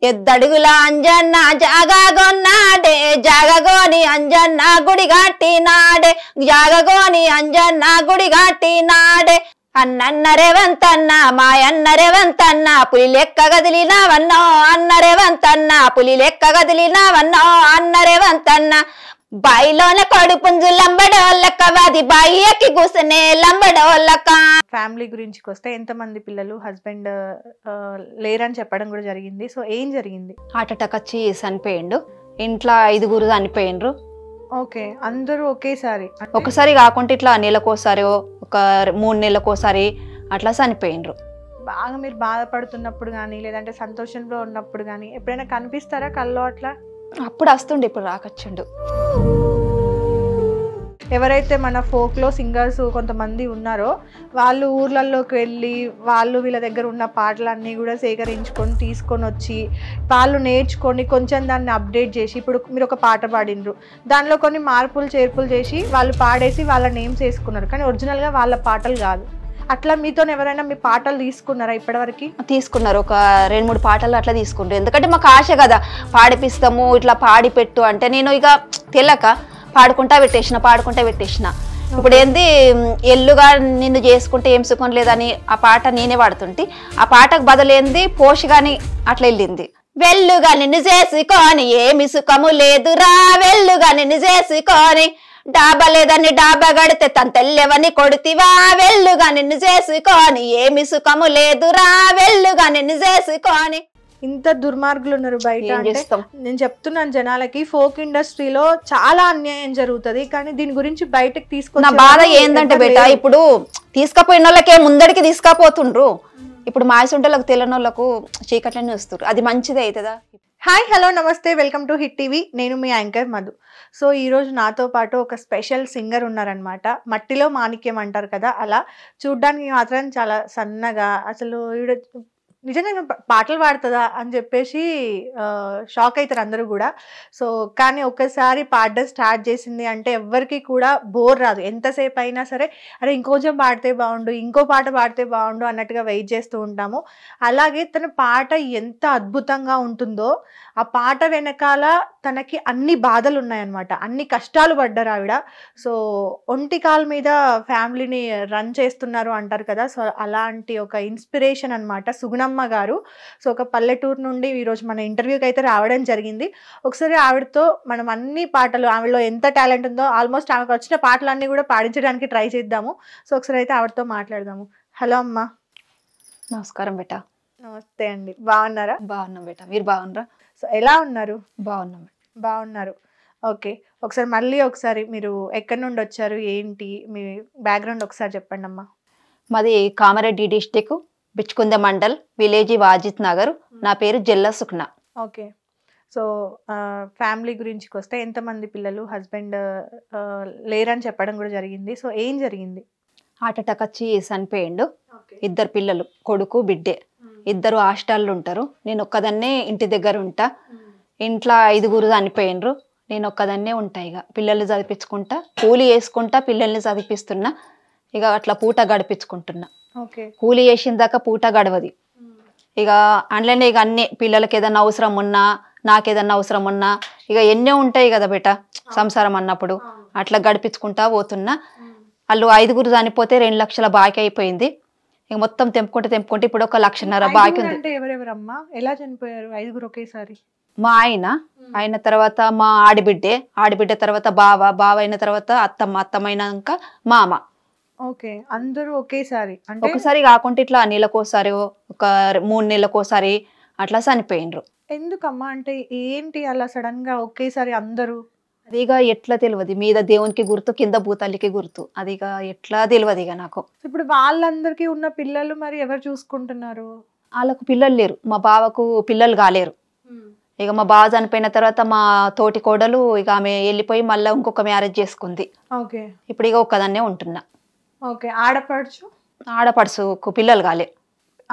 ఎద్దడుగుల అంజన్న జాగగొన్నాడే జాగగోని అంజన్న గుడి గట్టినాడే జాగగోని అంజన్న గుడి గట్టినాడే అన్నన్న రేవంతన్న మాయన్న రేవంతన్న పులి లెక్క గదిలినవన్నో అన్న రేవంతన్న పులి లెక్క గదిలినవన్నో అన్న రేవంతన్న బాయిలోనే కొడు పుంజు లంబడోళ్ళక వాది బాయి ఎక్కి కూసనే లంబడోళ్ళక. ఫ్యామిలీ గురించికి వస్తే ఎంతమంది పిల్లలు, హస్బెండ్ లేరని చెప్పడం కూడా జరిగింది. సో ఏం జరిగింది? హార్ట్ అటాక్ వచ్చి చనిపోయిండు. ఇంట్లో 5 చనిపోయిండ్రు. ఓకే, అందరూ ఒకేసారి? ఒకసారి కాకుండా ఇట్లా నెలకోసారి, ఒక 3 నెలలకోసారి అట్లా చనిపోయిండ్రు. బాగా మీరు బాధపడుతున్నప్పుడు కానీ లేదంటే సంతోషంలో ఉన్నప్పుడు కానీ ఎప్పుడైనా కనిపిస్తారా కల్లో అట్లా? అప్పుడు వస్తుండే, ఇప్పుడు రాకొచ్చిండు. ఎవరైతే మన ఫోక్లో సింగర్స్ కొంతమంది ఉన్నారో వాళ్ళు ఊర్లలోకి వెళ్ళి వాళ్ళు వీళ్ళ దగ్గర ఉన్న పాటలన్నీ కూడా సేకరించుకొని తీసుకొని వచ్చి వాళ్ళు నేర్చుకొని కొంచెం దాన్ని అప్డేట్ చేసి, ఇప్పుడు మీరు ఒక పాట పాడినరు, దానిలో కొన్ని మార్పులు చేర్పులు చేసి వాళ్ళు పాడేసి వాళ్ళ నేమ్స్ వేసుకున్నారు, కానీ ఒరిజినల్గా వాళ్ళ పాటలు కాదు. అట్లా మీతో ఎవరైనా మీ పాటలు తీసుకున్నారా ఇప్పటివరకు? తీసుకున్నారు, ఒక 2-3 పాటలు అట్లా తీసుకుంటారు. ఎందుకంటే మాకు ఆశ కదా, పాడిపిస్తాము ఇట్లా పాడి పెట్టు అంటే నేను ఇక తెలక పాడుకుంటా పెట్టేసిన. ఇప్పుడు ఏంది ఎల్లుగా నిన్ను చేసుకుంటే ఏం సుఖం లేదని ఆ పాట నేనే పాడుతుంటే ఆ పాటకు బదులేంది పోషగాని అట్లా వెళ్ళింది. వెల్లుగా నిన్ను చేసుకొని ఏమి సుఖము లేదురా, వెల్లుగా నిన్ను చేసుకొని డాబా లేదని డాబా గడితే తన తెల్లెవని కొడుతివా, వెల్లుగా నిన్ను చేసుకొని ఏమి సుఖము లేదురా, వెల్లుగా నిన్ను చేసుకొని. ఇంత దుర్మార్గులు ఉన్నారు బయట. నేను చెప్తున్నాను జనాలకి, ఫోక్ ఇండస్ట్రీలో చాలా అన్యాయం జరుగుతుంది, కానీ దీని గురించి బయటకు తీసుకున్న బాధ ఏందంటే బేట, ఇప్పుడు తీసుకపోయిన వాళ్ళకే ముందడికి తీసుకపోతుండ్రు, ఇప్పుడు మాయసుంటలకు తెలియని వాళ్ళకు చీకట్లనే వస్తారు. అది మంచిదే అవుతుందా? హాయ్, హలో, నమస్తే, వెల్కమ్ టు హిట్ టీవీ. నేను మీ యాంకర్ మధు. సో ఈరోజు నాతో పాటు ఒక స్పెషల్ సింగర్ ఉన్నారనమాట. మట్టిలో మాణిక్యం అంటారు కదా, అలా చూడ్డానికి మాత్రం చాలా సన్నగా, అసలు నిజంగా పాటలు పాడుతుందా అని చెప్పేసి షాక్ అవుతారు అందరూ కూడా. సో కానీ ఒక్కసారి పాడడం స్టార్ట్ చేసింది అంటే ఎవ్వరికి కూడా బోర్ రాదు. ఎంతసేపు అయినా సరే అరే ఇంకొంచెం పాడితే బాగుండు, ఇంకో పాట పాడితే బాగుండు అన్నట్టుగా వెయిట్ చేస్తూ ఉంటాము. అలాగే తన పాట ఎంత అద్భుతంగా ఉంటుందో, ఆ పాట వెనకాల తనకి అన్ని బాధలు ఉన్నాయన్నమాట, అన్ని కష్టాలు పడ్డారు ఆవిడ. సో ఒంటికాల మీద ఫ్యామిలీని రన్ చేస్తున్నారు అంటారు కదా, సో అలాంటి ఒక ఇన్స్పిరేషన్ అనమాట సుగుణమ్మ గారు. సో ఒక పల్లెటూరు నుండి ఈరోజు మన ఇంటర్వ్యూకి అయితే రావడం జరిగింది. ఒకసారి ఆవిడతో మనం అన్ని పాటలు, ఆవిడలో ఎంత టాలెంట్ ఉందో ఆల్మోస్ట్ ఆమెకు వచ్చిన పాటలన్నీ కూడా పాడించడానికి ట్రై చేద్దాము. సో ఒకసారి అయితే ఆవిడతో మాట్లాడదాము. హలో అమ్మా. నమస్కారం బేట. నమస్తే అండి, బాగున్నారా? బాగున్నాం బేట, మీరు బాగున్నారా? సో ఎలా ఉన్నారు? బాగున్నారు. ఓకే, ఒకసారి మీరు ఎక్కడి నుండి వచ్చారు, ఏంటి మీ బ్యాక్గ్రౌండ్ ఒకసారి చెప్పండి అమ్మా. మాది కామారెడ్డి డిస్టిక్, బిచ్కుంద మండల్, విలేజ్ వాజిత్ నగర్. నా పేరు జెల్లా సుఖ్న. ఓకే, సో ఫ్యామిలీ గురించికి వస్తే ఎంతమంది పిల్లలు, హస్బెండ్ లేరని చెప్పడం కూడా జరిగింది. సో ఏం జరిగింది? హార్ట్ అటాక్ వచ్చి చనిపోయిండు. 2 పిల్లలు, కొడుకు బిడ్డే. 2 హాస్టల్లో ఉంటారు. నేను ఒక్కదాన్నే ఇంటి దగ్గర ఉంటా. ఇంట్లో 5 చనిపోయిండ్రు, నేను ఒక్కదాన్నే ఉంటా. ఇక పిల్లల్ని చదివించుకుంటా, కూలి వేసుకుంటా, పిల్లల్ని చదివిస్తున్నా. ఇక అట్లా పూట గడిపించుకుంటున్నా. కూలి చేసిన దాకా పూట గడవది. ఇక అందులోనే ఇక అన్ని పిల్లలకి ఏదన్నా అవసరం ఉన్నా, నాకేదన్నా అవసరం ఉన్నా, ఇక ఎన్నో ఉంటాయి కదా బేట సంసారం అన్నప్పుడు, అట్లా గడిపించుకుంటా పోతున్నా. వాళ్ళు 5 చనిపోతే 2 లక్షల బాకీ అయిపోయింది. ఇక మొత్తం తెంపుకుంటే ఇప్పుడు 1,50,000 బాకీ ఉంది. ఎవరెవరమ్మా, ఎలా చనిపోయారు 5 ఒకేసారి? మా ఆయన తర్వాత మా ఆడిబిడ్డ తర్వాత బావ అయిన తర్వాత అత్తమ్మ అయినాక మామ. ఓకే, అందరూ ఒకేసారి? అంటే ఒకసారి కాకుండా ఇట్లా నెలకోసారి, ఒక 3 నెలలకోసారి అట్లా చనిపోయిండ్రు. ఎందుకమ్మా, అంటే ఏంటి అలా సడన్ గా ఒకేసారి అందరూ? అదిగా ఎట్లా తెలియదు, మీద దేవునికి గుర్తు, కింద భూతాలికి గుర్తు, అదిగా ఎట్లా తెలియదు ఇక నాకు. ఇప్పుడు వాళ్ళందరికీ ఉన్న పిల్లలు మరి ఎవరు చూసుకుంటున్నారు? వాళ్ళకు పిల్లలు లేరు, మా బావకు పిల్లలు కాలేరు. ఇక మా బావ చనిపోయిన తర్వాత మా తోటి కోడలు ఇక ఆమె వెళ్ళిపోయి మళ్ళీ ఇంకొక మ్యారేజ్ చేసుకుంది. ఓకే, ఇప్పుడు ఇక ఒక్కదాన్నే ఉంటున్నా. ఓకే, ఆడపడుచుకు పిల్లలు కాలే,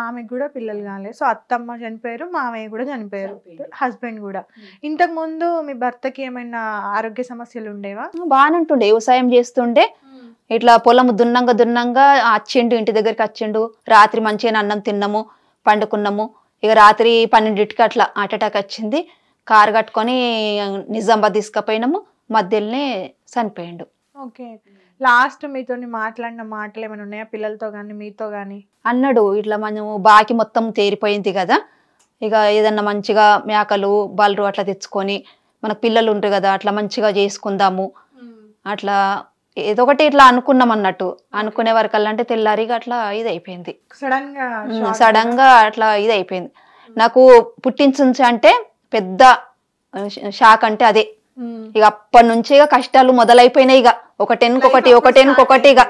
ఆమెకు కూడా పిల్లలు కాలే. సో అత్తమ్మ చనిపోయారు, మామయ్య కూడా చనిపోయారు, హస్బెండ్ కూడా. ఇంతకు ముందు మీ భర్తకి ఏమైనా ఆరోగ్య సమస్యలు ఉండేవా? బాగానే ఉంటుండే, వ్యవసాయం చేస్తుండే. ఇట్లా పొలం దున్నంగా వచ్చిండు, ఇంటి దగ్గరికి వచ్చిండు. రాత్రి మంచిగా అన్నం తిన్నాము, పండుకున్నాము. ఇక రాత్రి 12కి అట్లా హార్ట్ అటాక్ వచ్చింది. కారు కట్టుకొని నిజామాబాద్ తీసుకుపోయినాము, మధ్యలోనే చనిపోయిండు. ఓకే. లాస్ట్ మీతో మాట్లాడిన మాటలు ఏమైనా ఉన్నాయా పిల్లలతో కానీ మీతో కానీ? అన్నాడు ఇట్లా మనము బాకి మొత్తం తేరిపోయింది కదా, ఇక ఏదన్నా మంచిగా మేకలు బలరు అట్లా తెచ్చుకొని మనకు పిల్లలు ఉంటారు కదా అట్లా మంచిగా చేసుకుందాము అట్లా ఏదో ఒకటి ఇట్లా అనుకున్నాం అన్నట్టు. అనుకునే వరకల్లా అంటే తెల్లారిగా అట్లా ఇది అయిపోయింది, సడన్ గా అట్లా ఇది అయిపోయింది. నాకు పుట్టించి అంటే పెద్ద షాక్ అంటే అదే. ఇక అప్పటి నుంచి ఇక కష్టాలు మొదలైపోయినాయి. ఇక ఒకటెనుకొకటి ఇక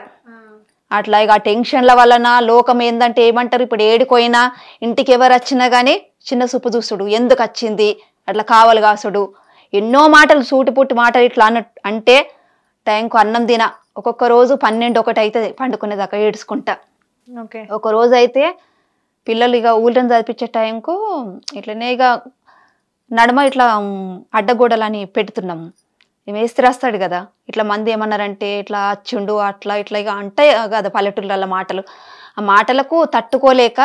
అట్లా ఇక టెన్షన్ల వలన లోకం ఏందంటే ఏమంటారు, ఇప్పుడు ఏడిపోయినా ఇంటికి ఎవరు వచ్చినా గానీ చిన్న చూపు చూసుడు, ఎందుకు వచ్చింది అట్లా కావాలి కాసుడు, ఎన్నో మాటలు సూటిపుట్టి మాటలు ఇట్లా అంటే టైంకు అన్నం తిన ఒక్కొక్క రోజు 12-1 అవుతుంది పండుకునేదాకా ఏడ్చుకుంటా. ఒక రోజు అయితే పిల్లలు ఇక ఊళ్ళని చదివించే టైంకు ఇట్లనే ఇక నడమ ఇట్లా అడ్డగోడలని పెడుతున్నాము. మేస్త్రి వస్తాడు కదా, ఇట్లా మంది ఏమన్నారంటే ఇట్లా అచ్చుండు అట్లా ఇట్లా ఇక అంటాయి కదా పల్లెటూళ్ళ మాటలు. ఆ మాటలకు తట్టుకోలేక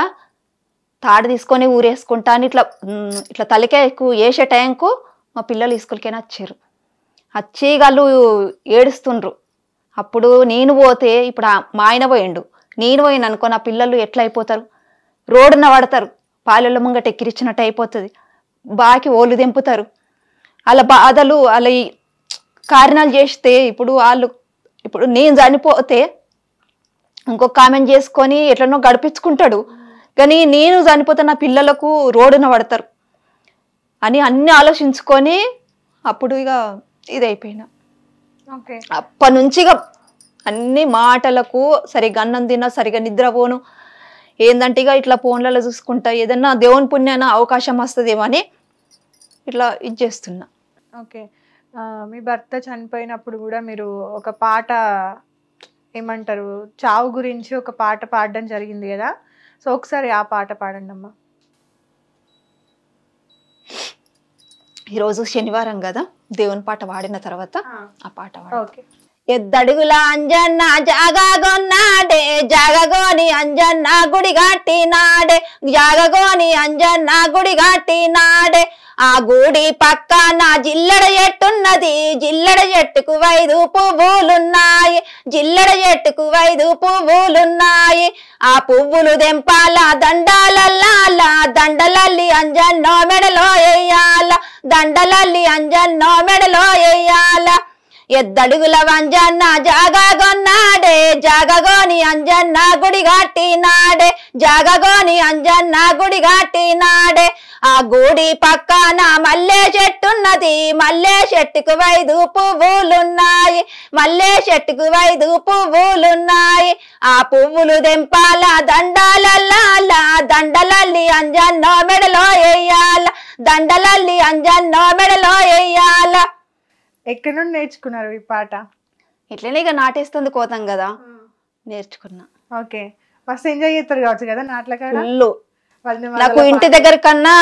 తాడు తీసుకొని ఊరేసుకుంటా అని ఇట్లా ఇట్లా తలకేకు వేసే టైంకు మా పిల్లలు స్కూల్కైనా వచ్చారు. వచ్చి వాళ్ళు ఏడుస్తుండ్రు. అప్పుడు నేను పోతే ఇప్పుడు మా ఆయన పోయిండు, నేను పోయిన అనుకో నా పిల్లలు ఎట్లా అయిపోతారు, రోడ్డున పడతారు, పాలెళ్ళ ముంగట ఎక్కిరిచ్చినట్టు అయిపోతుంది, బాకి ఓళ్ళు దింపుతారు. అలా బాధలు అలా కారణాలు చేస్తే ఇప్పుడు నేను చనిపోతే ఇంకొక కామెంట్ చేసుకొని ఎట్లనో గడిపించుకుంటాడు, కానీ నేను చనిపోతే నా పిల్లలకు రోడ్డున పడతారు అని అన్ని ఆలోచించుకొని అప్పుడు ఇక ఇదైపోయినా. అప్పటి నుంచి ఇక అన్ని మాటలకు సరిగ్గా అన్నం తిన్నా, సరిగ్గా నిద్రపోను, ఏందంటే ఇక ఇట్లా ఫోన్లలో చూసుకుంటా ఏదన్నా దేవుని పుణ్యాన అవకాశం వస్తుందేమో అని ఇట్లా ఇది చేస్తున్నా. ఓకే. మీ భర్త చనిపోయినప్పుడు కూడా మీరు ఒక పాట ఏమంటారు చావు గురించి ఒక పాట పాడడం జరిగింది కదా, సో ఒకసారి ఆ పాట పాడండి అమ్మా. ఈరోజు శనివారం కదా, దేవుని పాట వాడిన తర్వాత ఆ పాట ఓకే. ఎద్దడుగుల అంజన్న జాగగొన్నాడే, జాగగోని అంజన్న గుడి కట్టినాడే, జాగగోని అంజన్న గుడి కట్టినాడే, ఆ గుడి పక్కన జిల్లెడ చెట్టున్నది, జిల్లెడ చెట్టుకు 5 పువ్వులున్నాయి, జిల్లెడ చెట్టుకు 5 పువ్వులున్నాయి, ఆ పువ్వులు దెంపాల దండాలల్లాల, దండలల్లి అంజన్నో మెడలో వేయాల, దండలల్లి అంజన్నో మెడలో వేయాల. ఎద్దడుగుల అంజన్న జాగగొన్నాడే, జాగగోని అంజన్న గుడి కట్టినాడే, జాగగోని అంజన్న గుడి కట్టినాడే, ఆ గుడి పక్కన మల్లె చెట్టున్నది, మల్లె చెట్టుకు 5 పువ్వులున్నాయి, మల్లె చెట్టుకు 5 పువ్వులున్నాయి, ఆ పువ్వులు దెంపాల దండాలల్లాల, దండలల్లి అంజన్నో మెడలో వేయాల, దండలల్లి అంజన్నో మెడలో వేయాల. ఎక్కడి నుండి నేర్చుకున్నారు ఈ పాట? ఇట్లనే ఇక నాటేస్తుంది కోతాం కదా, నేర్చుకున్నా. ఓకే. మస్తు ఎంజాయ్ చేస్తారు కావచ్చు కదా నాట్ల కాడ? నాకు ఇంటి దగ్గర కన్నా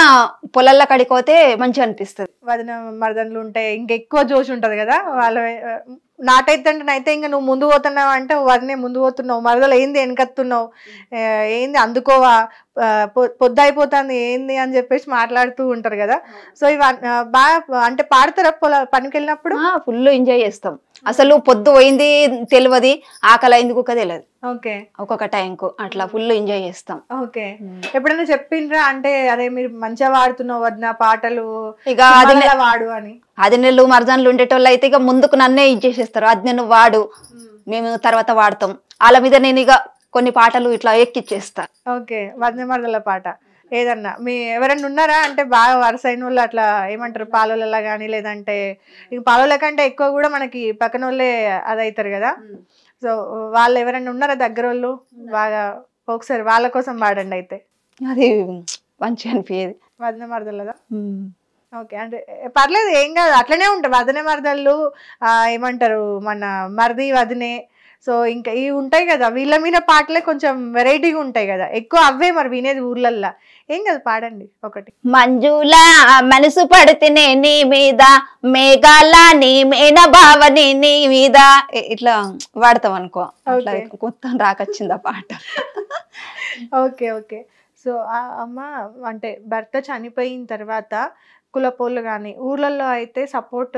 పొలాల కాడికి పోతే మంచిగా అనిపిస్తుంది. వదిన మరదన్లు ఉంటాయి, ఇంకెక్కువ జోష్ ఉంటది కదా వాళ్ళ. నాటైతే అయితే ఇంకా నువ్వు ముందు పోతున్నావు అంటే వదినే ముందు పోతున్నావు, మరదలు ఏంది వెనకత్తున్నావు, ఏంది అందుకోవా, పొద్దు అయిపోతుంది ఏంది అని చెప్పేసి మాట్లాడుతూ ఉంటారు కదా. సో ఇవి బాగా అంటే పాడతారా పనికి వెళ్ళినప్పుడు? ఫుల్ ఎంజాయ్ చేస్తాం. అసలు పొద్దు పోయింది తెలియదు, ఆకలి అయింది కుక్క తెలియదు. ఓకే. ఒక్కొక్క టైంకు అట్లా ఫుల్ ఎంజాయ్ చేస్తాం. ఓకే. ఎప్పుడైనా చెప్పిండ్రా అంటే అరే మీరు మంచిగా వాడుతున్నావు వదిన పాటలు, ఇక వాడు అని? 10 నెలలు మరదన్లు ఉండేటోళ్ళు అయితే ఇక ముందుకు నన్నే ఇచ్చేసేస్తారు, అది నేను వాడు, మేము తర్వాత వాడతాం. వాళ్ళ మీద నేను ఇక కొన్ని పాటలు ఇట్లా ఎక్కిచ్చేస్తా. ఓకే. వదిన మరదల పాట ఏదన్నా మీ ఎవరైనా ఉన్నారా అంటే బాగా వరుస అయిన వాళ్ళు అట్లా ఏమంటారు పాలోళ్ళ కానీ, లేదంటే ఇంక పాలోళ్ళ కంటే ఎక్కువ కూడా మనకి పక్కన వాళ్ళే అది అవుతారు కదా, సో వాళ్ళు ఎవరైనా ఉన్నారా దగ్గర వాళ్ళు బాగా? ఒకసారి వాళ్ళ కోసం పాడండి అయితే. అది మంచిగా అనిపించేది. వదిన మరదలదా? ఓకే. అంటే పర్లేదు ఏం కాదు, అట్లనే ఉంటాయి వదిన మరదళ్ళు, ఏమంటారు మన మరిది వదినే, సో ఇంకా ఇవి ఉంటాయి కదా వీళ్ళ మీద పాటలే కొంచెం వెరైటీగా ఉంటాయి కదా, ఎక్కువ అవే మరి వినేది ఊర్లల్లా. ఏం కదా పాడండి ఒకటి. మంజుల మనసు పడితేనే నీ మీద, మేఘాల నీ మేన భావని నీ మీద, ఇట్లా వాడతాం అనుకో, అట్లా కొత్త రాకొచ్చింది ఆ పాట. ఓకే. ఓకే. సో అమ్మ అంటే భర్త చనిపోయిన తర్వాత కులపోళ్ళు కానీ ఊర్లలో అయితే సపోర్ట్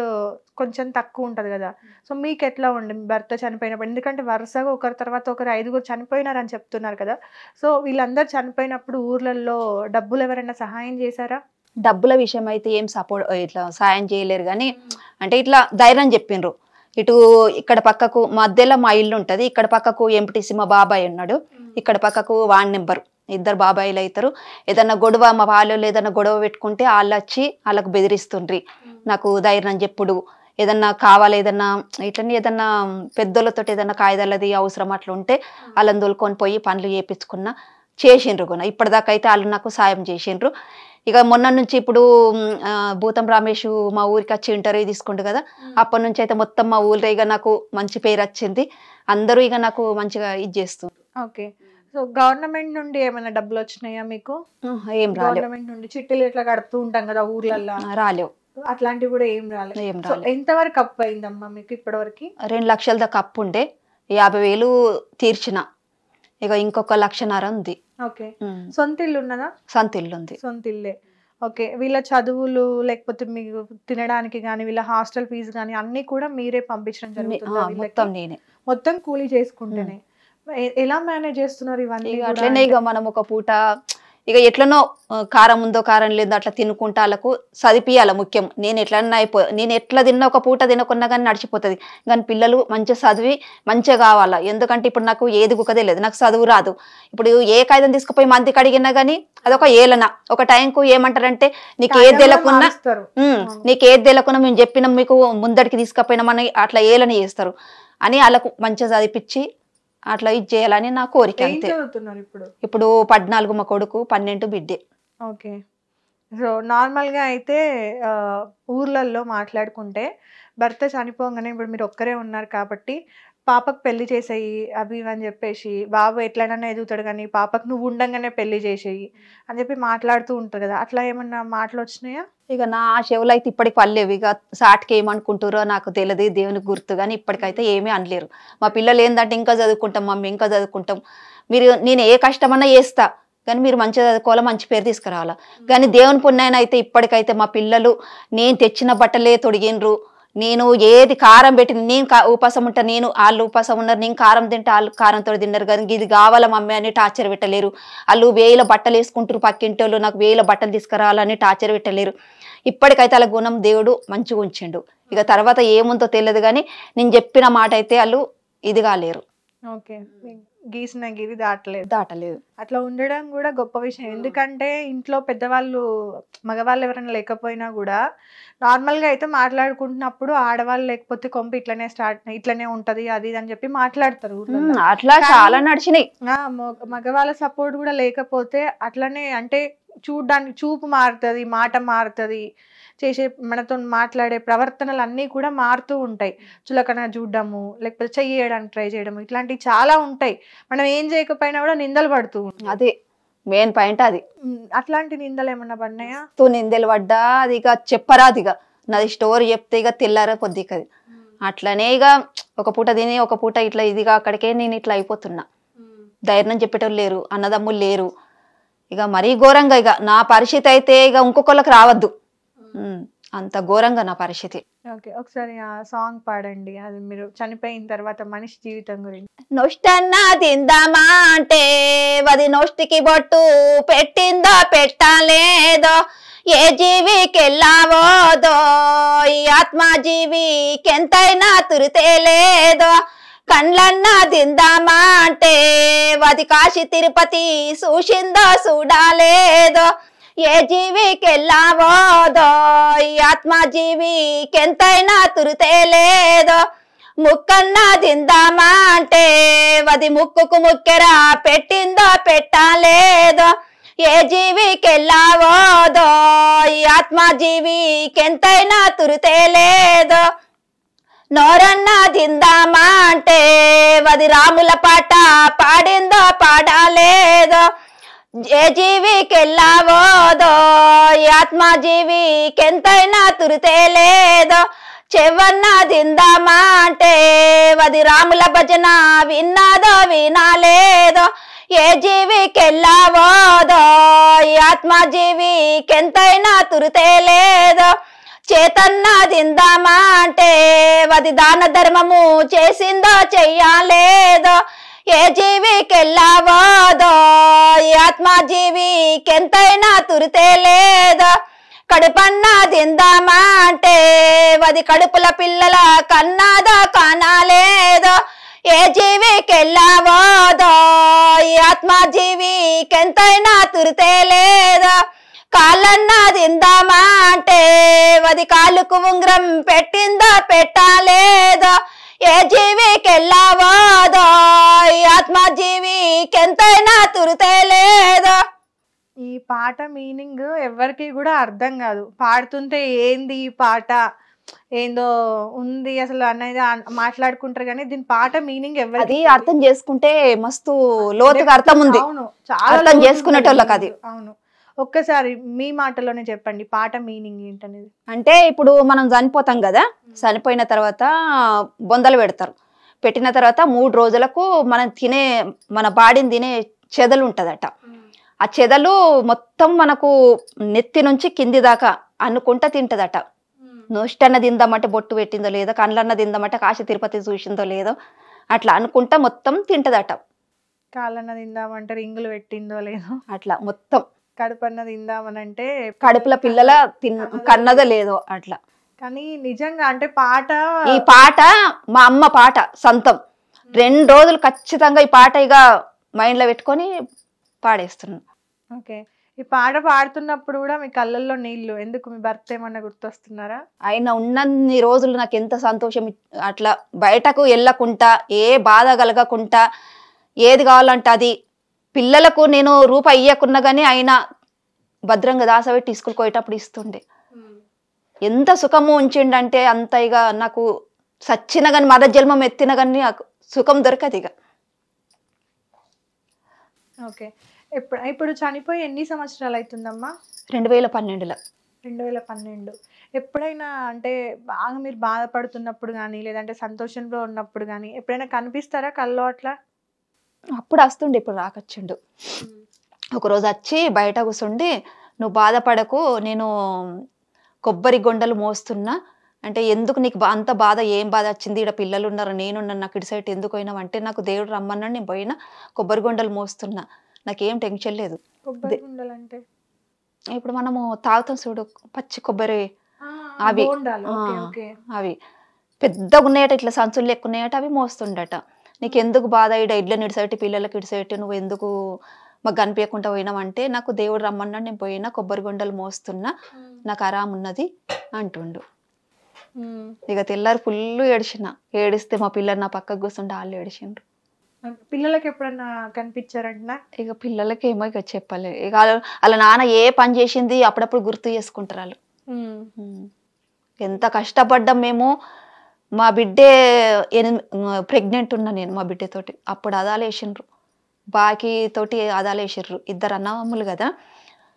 కొంచెం తక్కువ ఉంటుంది కదా. సో మీకు ఎట్లా ఉండి భర్త చనిపోయినప్పుడు, ఎందుకంటే వరుసగా ఒకరి తర్వాత ఒకరు 5గురు చనిపోయినారని చెప్తున్నారు కదా. సో వీళ్ళందరూ చనిపోయినప్పుడు ఊర్లలో డబ్బులు ఎవరైనా సహాయం చేశారా? డబ్బుల విషయం అయితే ఏం సపోర్ట్ ఇట్లా సాయం చేయలేరు కానీ అంటే ఇట్లా ధైర్యం చెప్పిండ్రు. ఇటు ఇక్కడ పక్కకు మధ్యలో మా ఇల్లు ఉంటుంది, ఇక్కడ పక్కకు ఎంపీటీసీ మా బాబాయ్ ఉన్నాడు, ఇక్కడ పక్కకు వార్డ్ నెంబర్, ఇద్దరు బాబాయిలు అవుతారు. ఏదన్నా గొడవ మా వాళ్ళు ఏదన్నా గొడవ పెట్టుకుంటే వాళ్ళు వచ్చి వాళ్ళకు బెదిరిస్తుండ్రి. నాకు ధైర్యం చెప్పుడు, ఏదన్నా కావాలి ఏదన్నా ఇట్లనే ఏదన్నా పెద్దోళ్ళతో ఏదన్నా కాయిదాలది అవసరం అట్లా ఉంటే వాళ్ళని దొలుకొని పోయి పనులు చేయించుకున్నా చేసిండ్రు కూడా. ఇప్పటిదాకా అయితే వాళ్ళు నాకు సాయం చేసిండ్రు. ఇక మొన్న నుంచి ఇప్పుడు భూతం రమేష్ మా ఊరికి వచ్చి ఇంటర్వ్యూ తీసుకుంటు కదా, అప్పటి నుంచి అయితే మొత్తం మా ఊళ్ళో ఇక నాకు మంచి పేరు వచ్చింది. అందరూ ఇక నాకు మంచిగా ఇది చేస్తుంది. ఓకే. సో గవర్నమెంట్ నుండి ఏమైనా డబ్బులు వచ్చినాయా మీకు? ఏం రాలేవు. గవర్నమెంట్ నుండి చిట్టీలు ఇట్లా కడుతూ ఉంటాం కదా ఊర్లలో, రాలేవు. అట్లాంటివి కూడా ఏం రాలేదు. ఎంతవరకు అప్పు అయిందమ్మా మీకు ఇప్పటివరకు? 2 లక్షల దాకా అప్పు ఉండే, 50,000 తీర్చిన. ఇక ఇంకొక 1,50,000 ఉంది. ఓకే. సొంత ఇల్లు ఉన్నదా? సొంత ఇల్లు ఉంది. సొంత ఇల్లే. ఓకే. వీళ్ళ చదువులు లేకపోతే మీకు తినడానికి కానీ వీళ్ళ హాస్టల్ ఫీజు కానీ అన్ని కూడా మీరే పంపించడం జరుగుతుందా? మొత్తం నేనే, మొత్తం కూలీ చేసుకుంటేనే. ఎలా మేనేజ్ చేస్తున్నారు ఇవన్నీ? అట్లనే ఇక మనం ఒక పూట ఇక ఎట్లనో కారం ఉందో కారం లేదో అట్లా తినుకుంటా వాళ్ళకు చదివియాల ముఖ్యం. నేను ఎట్లా తిన్నా ఒక పూట తినకున్నా కానీ నడిచిపోతుంది, కానీ పిల్లలు మంచిగా చదివి మంచిగా కావాలా. ఎందుకంటే ఇప్పుడు నాకు ఏది గుక్కదే లేదు, నాకు చదువు రాదు. ఇప్పుడు ఏ కాగితం తీసుకుపోయి మందికి అడిగినా కానీ అదొక ఏలన. ఒక టైంకు ఏమంటారంటే నీకు ఏది తెలియకున్నా మేము చెప్పినాం మీకు ముందడికి తీసుకుపోయినామని అట్లా ఏలన చేస్తారు అని వాళ్ళకు మంచిగా చదివిపించి అట్లా ఇది చేయాలని నా కోరిక. అంతే. ఇప్పుడు 14 మా కొడుకు, 12 బిడ్డే. ఓకే. సో నార్మల్గా అయితే ఊర్లలో మాట్లాడుకుంటే భర్త చనిపోగానే ఇప్పుడు మీరు ఒక్కరే ఉన్నారు కాబట్టి పాపకు పెళ్లి చేసేయి అవి ఇవి అని చెప్పేసి, బాబు ఎట్లయినా ఎదుగుతాడు కానీ పాపకు నువ్వు ఉండంగానే పెళ్లి చేసేయి అని చెప్పి మాట్లాడుతూ ఉంటారు కదా. అట్లా ఏమన్నా మాటలు వచ్చినాయా? ఇక నా చెవులు అయితే ఇప్పటికి పర్లేవు. ఇక సాటికి ఏమనుకుంటారో నాకు తెలియదు, దేవునికి గుర్తు, కానీ ఇప్పటికైతే ఏమీ అనలేరు. మా పిల్లలు ఏంటంటే ఇంకా చదువుకుంటాం మమ్మీ, ఇంకా చదువుకుంటాం, నేను ఏ కష్టమన్నా చేస్తా కానీ మీరు మంచిగా చదువుకోవాలా, మంచి పేరు తీసుకురావాలా. కానీ దేవుని పుణ్యాన్ని అయితే ఇప్పటికైతే మా పిల్లలు నేను తెచ్చిన బట్టలే తొడిగినరు. నేను ఏది కారం పెట్టి నేను ఉపాసం ఉంటా, నేను వాళ్ళు ఉపాసం ఉన్నారు, నేను కారం తింటే వాళ్ళు కారంతో తిన్నారు. కానీ ఇది కావాలా మమ్మీ అని టార్చర్ పెట్టలేరు. వాళ్ళు 1000 బట్టలు వేసుకుంటారు పక్కింటోళ్ళు, నాకు 1000 బట్టలు తీసుకురావాలని టార్చర్ పెట్టలేరు. ఇప్పటికైతే వాళ్ళ గుణం దేవుడు మంచిగా ఉంచిండు. ఇక తర్వాత ఏముందో తెలియదు కానీ నేను చెప్పిన మాట అయితే వాళ్ళు ఇది కాలేరు. ఓకే. గీసిన గిరి దాటలేదు. అట్లా ఉండడం కూడా గొప్ప విషయం. ఎందుకంటే ఇంట్లో పెద్దవాళ్ళు మగవాళ్ళు ఎవరైనా లేకపోయినా కూడా నార్మల్గా అయితే మాట్లాడుకుంటున్నప్పుడు ఆడవాళ్ళు లేకపోతే కొంప ఇట్లనే ఉంటది అది అని చెప్పి మాట్లాడతారు. అట్లా చాలా నడిచినాయి. మగవాళ్ళ సపోర్ట్ కూడా లేకపోతే అట్లనే అంటే చూడ్డానికి చూపు మారుతుంది, మాట మారుతుంది, చేసే మనతో మాట్లాడే ప్రవర్తనలు అన్నీ కూడా మారుతూ ఉంటాయి. చులకన చూడడము, లేకపోతే చెయ్యడానికి ట్రై చేయడము, ఇట్లాంటివి చాలా ఉంటాయి. మనం ఏం చేయకపోయినా కూడా నిందలు పడుతూ ఉంటాయి. అదే మెయిన్ పాయింట్. అది అట్లాంటి నిందలు ఏమన్నా పడినాయా? నిందలు పడ్డా అది ఇక చెప్పరాదు. ఇక నాది స్టోరీ చెప్తే ఇక తెల్లారా కొద్దిగా అట్లనే ఇక ఒక పూట తిని ఒక పూట ఇట్లా ఇదిగా అక్కడికే నేను ఇట్లా అయిపోతున్నా. ధైర్యం చెప్పేటోళ్ళు లేరు, అన్నదమ్ములు లేరు. ఇక మరీ ఘోరంగా ఇక నా పరిస్థితి అయితే ఇక ఇంకొకళ్ళకి రావద్దు, అంత ఘోరంగా నా పరిస్థితి. ఓకే. ఒకసారి ఆ సాంగ్ పాడండి, అది మీరు చనిపోయిన తర్వాత మనిషి జీవితం గురించి. నొష్టన్నా తిందామా అంటే అది నొష్టికి బొట్టు పెట్టిందో పెట్టలేదో, ఏ జీవికెళ్ళావోదో ఈ ఆత్మజీవికెంతైనా తురితే లేదో, కండ్లన్నా తిందామా అంటే వది కాశీ తిరుపతి చూసిందో చూడాలేదో, ఏ జీవికెళ్ళావోదో ఈ ఆత్మజీవికెంతైనా తురితే లేదో, ముక్కన్నా తిందామా అంటే వది ముక్కుకు ముక్కెరా పెట్టిందో పెట్టలేదో, ఏ జీవికెళ్ళావోదో ఈ ఆత్మజీవికెంతైనా తురితే లేదో, నోరన్నా తిందామా అంటే వది రాముల పాట పాడిందో పాడాలేదో, ఏ జీవికెళ్ళావోదో ఈ ఆత్మజీవికెంతైనా తురితే లేదో, చెవన్నా తిందామా అంటే వది రాముల భజన విన్నాదో వినాలేదో, ఏ జీవికెళ్ళావోదో ఈ ఆత్మజీవికెంతైనా తురితే లేదో చేతన్న దిందామా అంటే వది దాన ధర్మము చేసిందో చెయ్యాలేదో ఏ జీవికెళ్ళావోదో ఈ ఆత్మజీవికెంతైనా తురితే లేదో కడుపన్నా తిందామా అంటే వది కడుపుల పిల్లల కన్నాదో కానాలేదో ఏ జీవికెళ్ళావోదో ఈ ఆత్మజీవికెంతైనా తురితే లేదో కాళ్ళన్నా తిందామా అంటే వది కాలుకు ఉంగరం పెట్టిందో పెట్టాలేదో ఏ జీవికెళ్ళావోదో ఈ ఆత్మజీవికెంతైనా తురితే లేదో. ఈ పాట మీనింగ్ ఎవరికి కూడా అర్థం కాదు. పాడుతుంటే ఏంది ఈ పాట, ఏందో ఉంది అసలు అనేది మాట్లాడుకుంటారు కానీ దీని పాట మీనింగ్ అది ఎవరికి అర్థం చేసుకుంటే మస్తు లోతుగా అర్థం ఉంది. అవును, చాలా అర్థం చేసుకునేటోళ్ళకి అది. అవును, ఒక్కసారి మీ మాటలోనే చెప్పండి పాట మీనింగ్ ఏంటనేది. అంటే ఇప్పుడు మనం చనిపోతాం కదా, చనిపోయిన తర్వాత బొందలు పెడతారు. పెట్టిన తర్వాత 3 రోజులకు మన బాడీని తినే చెదలు ఉంటదట. ఆ చెదలు మొత్తం మనకు నెత్తి నుంచి కింది దాకా అనుకుంటా తింటదట. నోష్టన్న తిందామంటే బొట్టు పెట్టిందో లేదో, కళ్ళన్న తిందామంటే కాశీ తిరుపతి చూసిందో లేదో అట్లా అనుకుంటా మొత్తం తింటదట. కాళ్ళన్న తిందామంటే రింగులు పెట్టిందో లేదో, అట్లా మొత్తం కడుపన్న తిందామనంటే కడుపుల పిల్లల కన్నదో లేదో అట్లా. కానీ నిజంగా అంటే పాట, ఈ పాట మా అమ్మ పాట సొంతం. 2 రోజులు ఖచ్చితంగా ఈ పాట ఇక మైండ్ లో పెట్టుకొని పాడేస్తున్నాను. ఓకే, ఈ పాట పాడుతున్నప్పుడు కూడా మీ కళ్ళల్లో నీళ్లు ఎందుకు? మీ భర్త ఏమన్నా గుర్తొస్తున్నారా? ఆయన ఉన్నన్ని రోజులు నాకు ఎంత సంతోషం. అట్లా బయటకు వెళ్ళకుండా ఏ బాధ కలగకుండా ఏది కావాలంటే అది, పిల్లలకు నేను రూపాయి ఇయ్యకున్నా కానీ ఆయన భద్రంగా దాసబెట్టి స్కూల్కి పోయేటప్పుడు ఇస్తుండే. ఎంత సుఖము ఉంచిండంటే అంత ఇక నాకు సచ్చిన కానీ మర జన్మం ఎత్తిన కానీ సుఖం దొరకదు ఇక. ఓకే, ఇప్పుడు చనిపోయి ఎన్ని సంవత్సరాలు అవుతుందమ్మా? 2012లో. 2012. ఎప్పుడైనా అంటే బాగా మీరు బాధపడుతున్నప్పుడు కానీ లేదంటే సంతోషంలో ఉన్నప్పుడు కానీ ఎప్పుడైనా కనిపిస్తారా కల్లో అట్లా? అప్పుడు వస్తుండే, ఇప్పుడు రాకొచ్చిండు. ఒకరోజు వచ్చి బయట కూర్చుండి, నువ్వు బాధపడకు, నేను కొబ్బరి గొండలు మోస్తున్నా అంటే, ఎందుకు నీకు అంత బాధ, ఏం బాధ వచ్చింది, ఇక్కడ పిల్లలు ఉన్నారు, నేనున్నాను, నాకు ఇటు సైడ్ ఎందుకు పోయినావు అంటే, నాకు దేవుడు రమ్మన్నాడు, నేను పోయినా కొబ్బరి గొండలు మోస్తున్నా, నాకేం టెన్షన్ లేదు. కొబ్బరి గుండలు అంటే ఇప్పుడు మనము తాగుతాం చూడు పచ్చి కొబ్బరి, అవి అవి పెద్దగా ఉన్నాయట, ఇట్లా సంచులు ఎక్కున్నాయట, అవి మోస్తుండట. నీకు ఎందుకు బాధ, ఇడ ఇడ్ల నిడిసైటి పిల్లలకి ఇడిసైటి, నువ్వు ఎందుకు మాకు కనిపించకుండా పోయినావంటే, నాకు దేవుడు రమ్మన్నాడు, నేను పోయినా కొబ్బరి గొండలు మోస్తున్నా, నాకు ఆరాం ఉన్నది అంటుండు. ఇక తెల్లారి ఫుల్ ఏడిస్తే మా పిల్లలు నా పక్కకు కూర్చుంటే వాళ్ళు ఏడిచిండ్రు. పిల్లలకి ఎప్పుడన్నా కనిపించారంట? ఇక పిల్లలకి ఏమో ఇక చెప్పలే. ఇక వాళ్ళ నాన్న ఏ పని చేసింది అప్పుడప్పుడు గుర్తు చేసుకుంటారు వాళ్ళు. ఎంత కష్టపడ్డాం మేము. మా బిడ్డే ప్రెగ్నెంట్ ఉన్నా నేను మా బిడ్డతోటి, అప్పుడు అదాలేసిండ్రు, బాకీ తోటి అదాలేసిర్రు. 2 అన్నదమ్ములు కదా,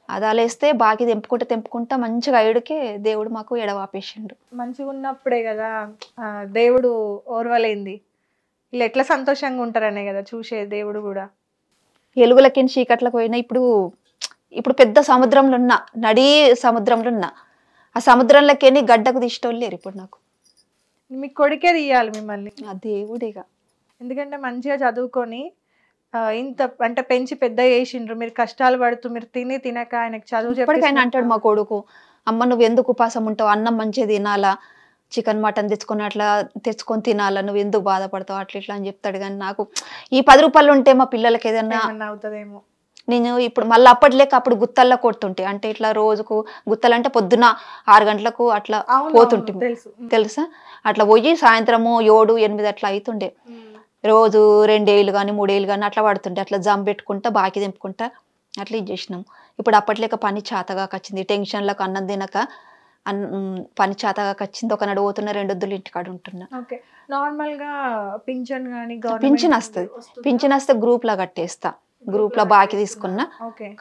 అదాలేస్తే బాకీ తెంపుకుంటా మంచిగా అయ్యుడికే దేవుడు మాకు ఎడవాపేసిండు. మంచిగా ఉన్నప్పుడే కదా దేవుడు ఓర్వలేంది, వీళ్ళు ఎట్లా సంతోషంగా ఉంటారనే కదా చూసే దేవుడు కూడా. ఎలుగులకి చీకట్లకు పోయినా, ఇప్పుడు పెద్ద సముద్రంలో ఉన్నా, నడి సముద్రంలో ఉన్నా, ఆ సముద్రంలోకి గడ్డకు తీసేటోళ్ళు లేరు ఇప్పుడు నాకు. మీ కొడుకే తీయాలి మిమ్మల్ని ఆ దేవుడిగా. ఎందుకంటే మంచిగా చదువుకొని ఇంత అంటే పెంచి పెద్ద చేసిండ్రు, మీరు కష్టాలు పడుతూ మీరు తినక ఆయనకు చదువు చెప్పికైనా అంటాడు మా కొడుకు, అమ్మ నువ్వు ఎందుకు ఉపాసం ఉంటావు, అన్నం మంచిగా తినాలా, చికెన్ మటన్ తెచ్చుకొని తినాలా, నువ్వు ఎందుకు బాధపడతావు అట్లా ఇట్లా అని చెప్తాడు. కానీ నాకు ఈ 10 రూపాయలు ఉంటే మా పిల్లలకి ఏదన్నా అవుతుందేమో. నేను ఇప్పుడు మళ్ళీ అప్పటిలేక అప్పుడు గుత్తల్లో కొడుతుంటే, అంటే ఇట్లా రోజుకు గుత్తలంటే పొద్దున 6 గంటలకు అట్లా పోతుంటే తెలుసా, అట్లా పోయి సాయంత్రము 7, 8 అట్లా అవుతుండే. రోజు 2 ఏళ్ళు కానీ 3 ఏళ్ళు కానీ అట్లా పడుతుండే. అట్లా జమ్ పెట్టుకుంటా బాకీ తెంపుకుంటా అట్లా ఇది చేసినాం. ఇప్పుడు అప్పట్లేక పని చేతగా వచ్చింది, టెన్షన్లకు అన్నం తినక పని చేతగా వచ్చింది. ఒకనాడు పోతున్నా, 2 వద్దులు ఇంటికాడ ఉంటున్నా. నార్మల్ గా పింఛన్ వస్తుంది, పింఛన్ వస్తే గ్రూప్ లా కట్టేస్తా, గ్రూప్ లో బాకీ తీసుకున్నా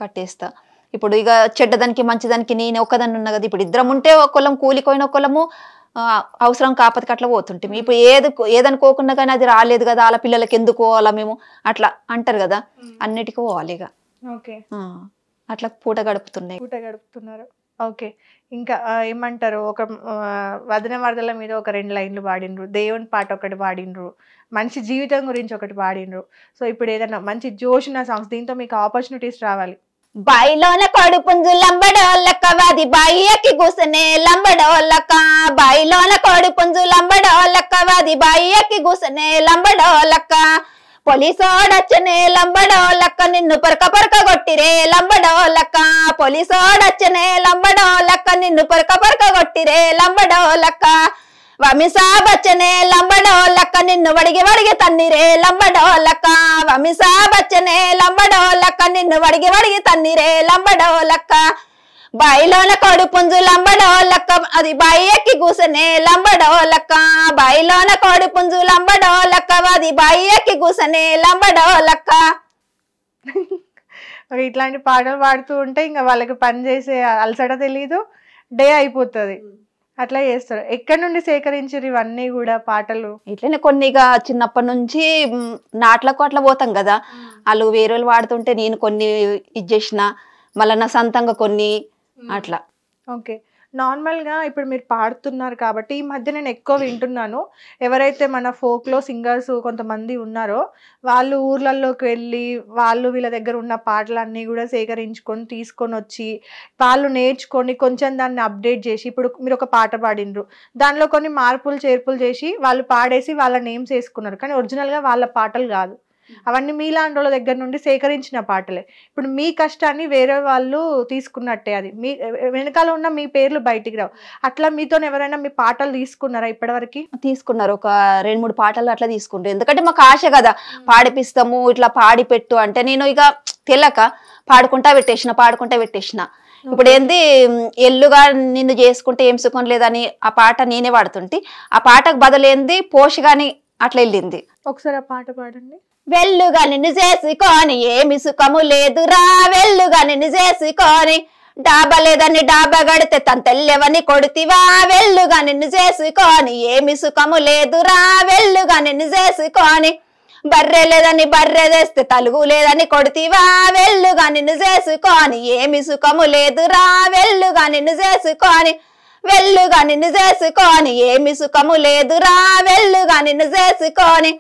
కట్టేస్తా. ఇప్పుడు ఇక చెడ్డదానికి మంచిదానికి నేను ఒక్కదాన్ని ఉన్నా కదా, ఇప్పుడు 2 ఉంటే ఒకళ్ళం కూలిపోయిన ఒకళ్ళము అవసరం కాకపోతే అట్లా పోతుంటాం. ఇప్పుడు ఏదనుకోకుండా కానీ అది రాలేదు కదా వాళ్ళ పిల్లలకి ఎందుకు పోవాలా మేము అట్లా అంటారు కదా, అన్నిటికీ పోవాలి ఇక. అట్లా పూట గడుపుతున్నారు. ఓకే, ఇంకా ఏమంటారు, ఒక వదిన వరదల మీద ఒక 2 లైన్లు పాడినరు, దేవుని పాట ఒకటి పాడినరు, మంచి జీవితం గురించి ఒకటి పాడినరు. సో ఇప్పుడు ఏదైనా మంచి జోష్ ఉన్న సాంగ్స్, దీంతో మీకు ఆపర్చునిటీస్ రావాలి. బాయిలోన కొడు పుంజు లంబడోళ్ళక వాది బాయి ఎక్కి కూసనే లంబడోళ్ళక, బాయిలోన కొడు పుంజు లంబడోళ్ళక వాది బాయి ఎక్కి కూసనే లంబడోళ్ళక, పోలీసోడచ్చనే లంబడోళ్ళక నిన్ను పరక కొట్టిరే లంబడోళ్ళక, పోలీసోడచ్చనే లంబడోళ్ళక నిన్ను పరక కొట్టిరే లంబడోళ్ళక, వమిసాబచ్చనే లంబడోళ్ళక నిన్ను వడిగి తన్నిరే లంబడోళ్ళక, వమిసాబచ్చనే లంబడోళ్ళక నిన్ను వడిగి తన్నిరే లంబడోళ్ళక, బాయిలోన కొడు పుంజు లంబడోళ్ళక అది బాయి ఎక్కి కూసనే లంబడోళ్ళక, బాయిలోన కొడు పుంజు లంబడోళ్ళక అది బాయి ఎక్కి కూసనే లంబడోళ్ళక. ఇట్లాంటి పాటలు పాడుతూ ఉంటే ఇంకా వాళ్ళకి పని చేసే అలసట తెలీదు, డే అయిపోతుంది. అట్లా చేస్తారు. ఎక్కడి నుండి సేకరించారు ఇవన్నీ కూడా పాటలు? ఇట్లనే కొన్ని ఇక చిన్నప్పటి నుంచి నాట్లకు అట్లా పోతాం కదా, వాళ్ళు వేరే వాళ్ళు వాడుతుంటే నేను కొన్ని ఇది చేసిన, మళ్ళీ నా సొంతంగా కొన్ని అట్లా. ఓకే, నార్మల్గా ఇప్పుడు మీరు పాడుతున్నారు కాబట్టి ఈ మధ్య నేను ఎక్కువ వింటున్నాను, ఎవరైతే మన ఫోక్లో సింగర్స్ కొంతమంది ఉన్నారో వాళ్ళు ఊర్లలోకి వెళ్ళి వాళ్ళు వీళ్ళ దగ్గర ఉన్న పాటలన్నీ కూడా సేకరించుకొని తీసుకొని వచ్చి వాళ్ళు నేర్చుకొని కొంచెం దాన్ని అప్డేట్ చేసి, ఇప్పుడు మీరు ఒక పాట పాడినరు, దానిలో కొన్ని మార్పులు చేర్పులు చేసి వాళ్ళు పాడేసి వాళ్ళ నేమ్స్ వేసుకున్నారు, కానీ ఒరిజినల్గా వాళ్ళ పాటలు కాదు, అవన్నీ మీలాంటి వాళ్ళ దగ్గర నుండి సేకరించిన పాటలే. ఇప్పుడు మీ కష్టాన్ని వేరే వాళ్ళు తీసుకున్నట్టే, అది మీ వెనకాల ఉన్న మీ పేర్లు బయటికి రావు. అట్లా మీతో ఎవరైనా మీ పాటలు తీసుకున్నారా ఇప్పటివరకు? తీసుకున్నారు, ఒక 2-3 పాటలు అట్లా తీసుకుంటారు. ఎందుకంటే మాకు ఆశ కదా, పాడిపిస్తాము ఇట్లా పాడి పెట్టు అంటే, నేను ఇక తెలక పాడుకుంటా పెట్టేసిన. ఇప్పుడు ఏంది ఎల్లుగా నిన్ను చేసుకుంటే ఏం సుఖం లేదని ఆ పాట నేనే పాడుతుంటే, ఆ పాటకు బదులేంది పోషగాని అట్లా వెళ్ళింది. ఒకసారి ఆ పాట పాడండి. వెల్లుగా నిన్ను చేసుకొని ఏమి సుఖము లేదురా, వెల్లుగా నిన్ను చేసుకొని డాబా లేదని డాబా గడితే తన తెల్లెవని కొడుతివా, వెల్లుగా నిన్ను చేసుకొని ఏమి సుఖము లేదురా, వెల్లుగా నిన్ను చేసుకొని బర్రె లేదని బర్రె తెస్తే తలుగు లేదని కొడుతివా, వెల్లుగా నిన్ను చేసుకొని ఏమి సుఖము లేదురా, వెల్లుగా నిన్ను చేసుకొని, వెల్లుగా నిన్ను చేసుకొని ఏమి సుఖము లేదురా, వెల్లుగా నిన్ను చేసుకొని,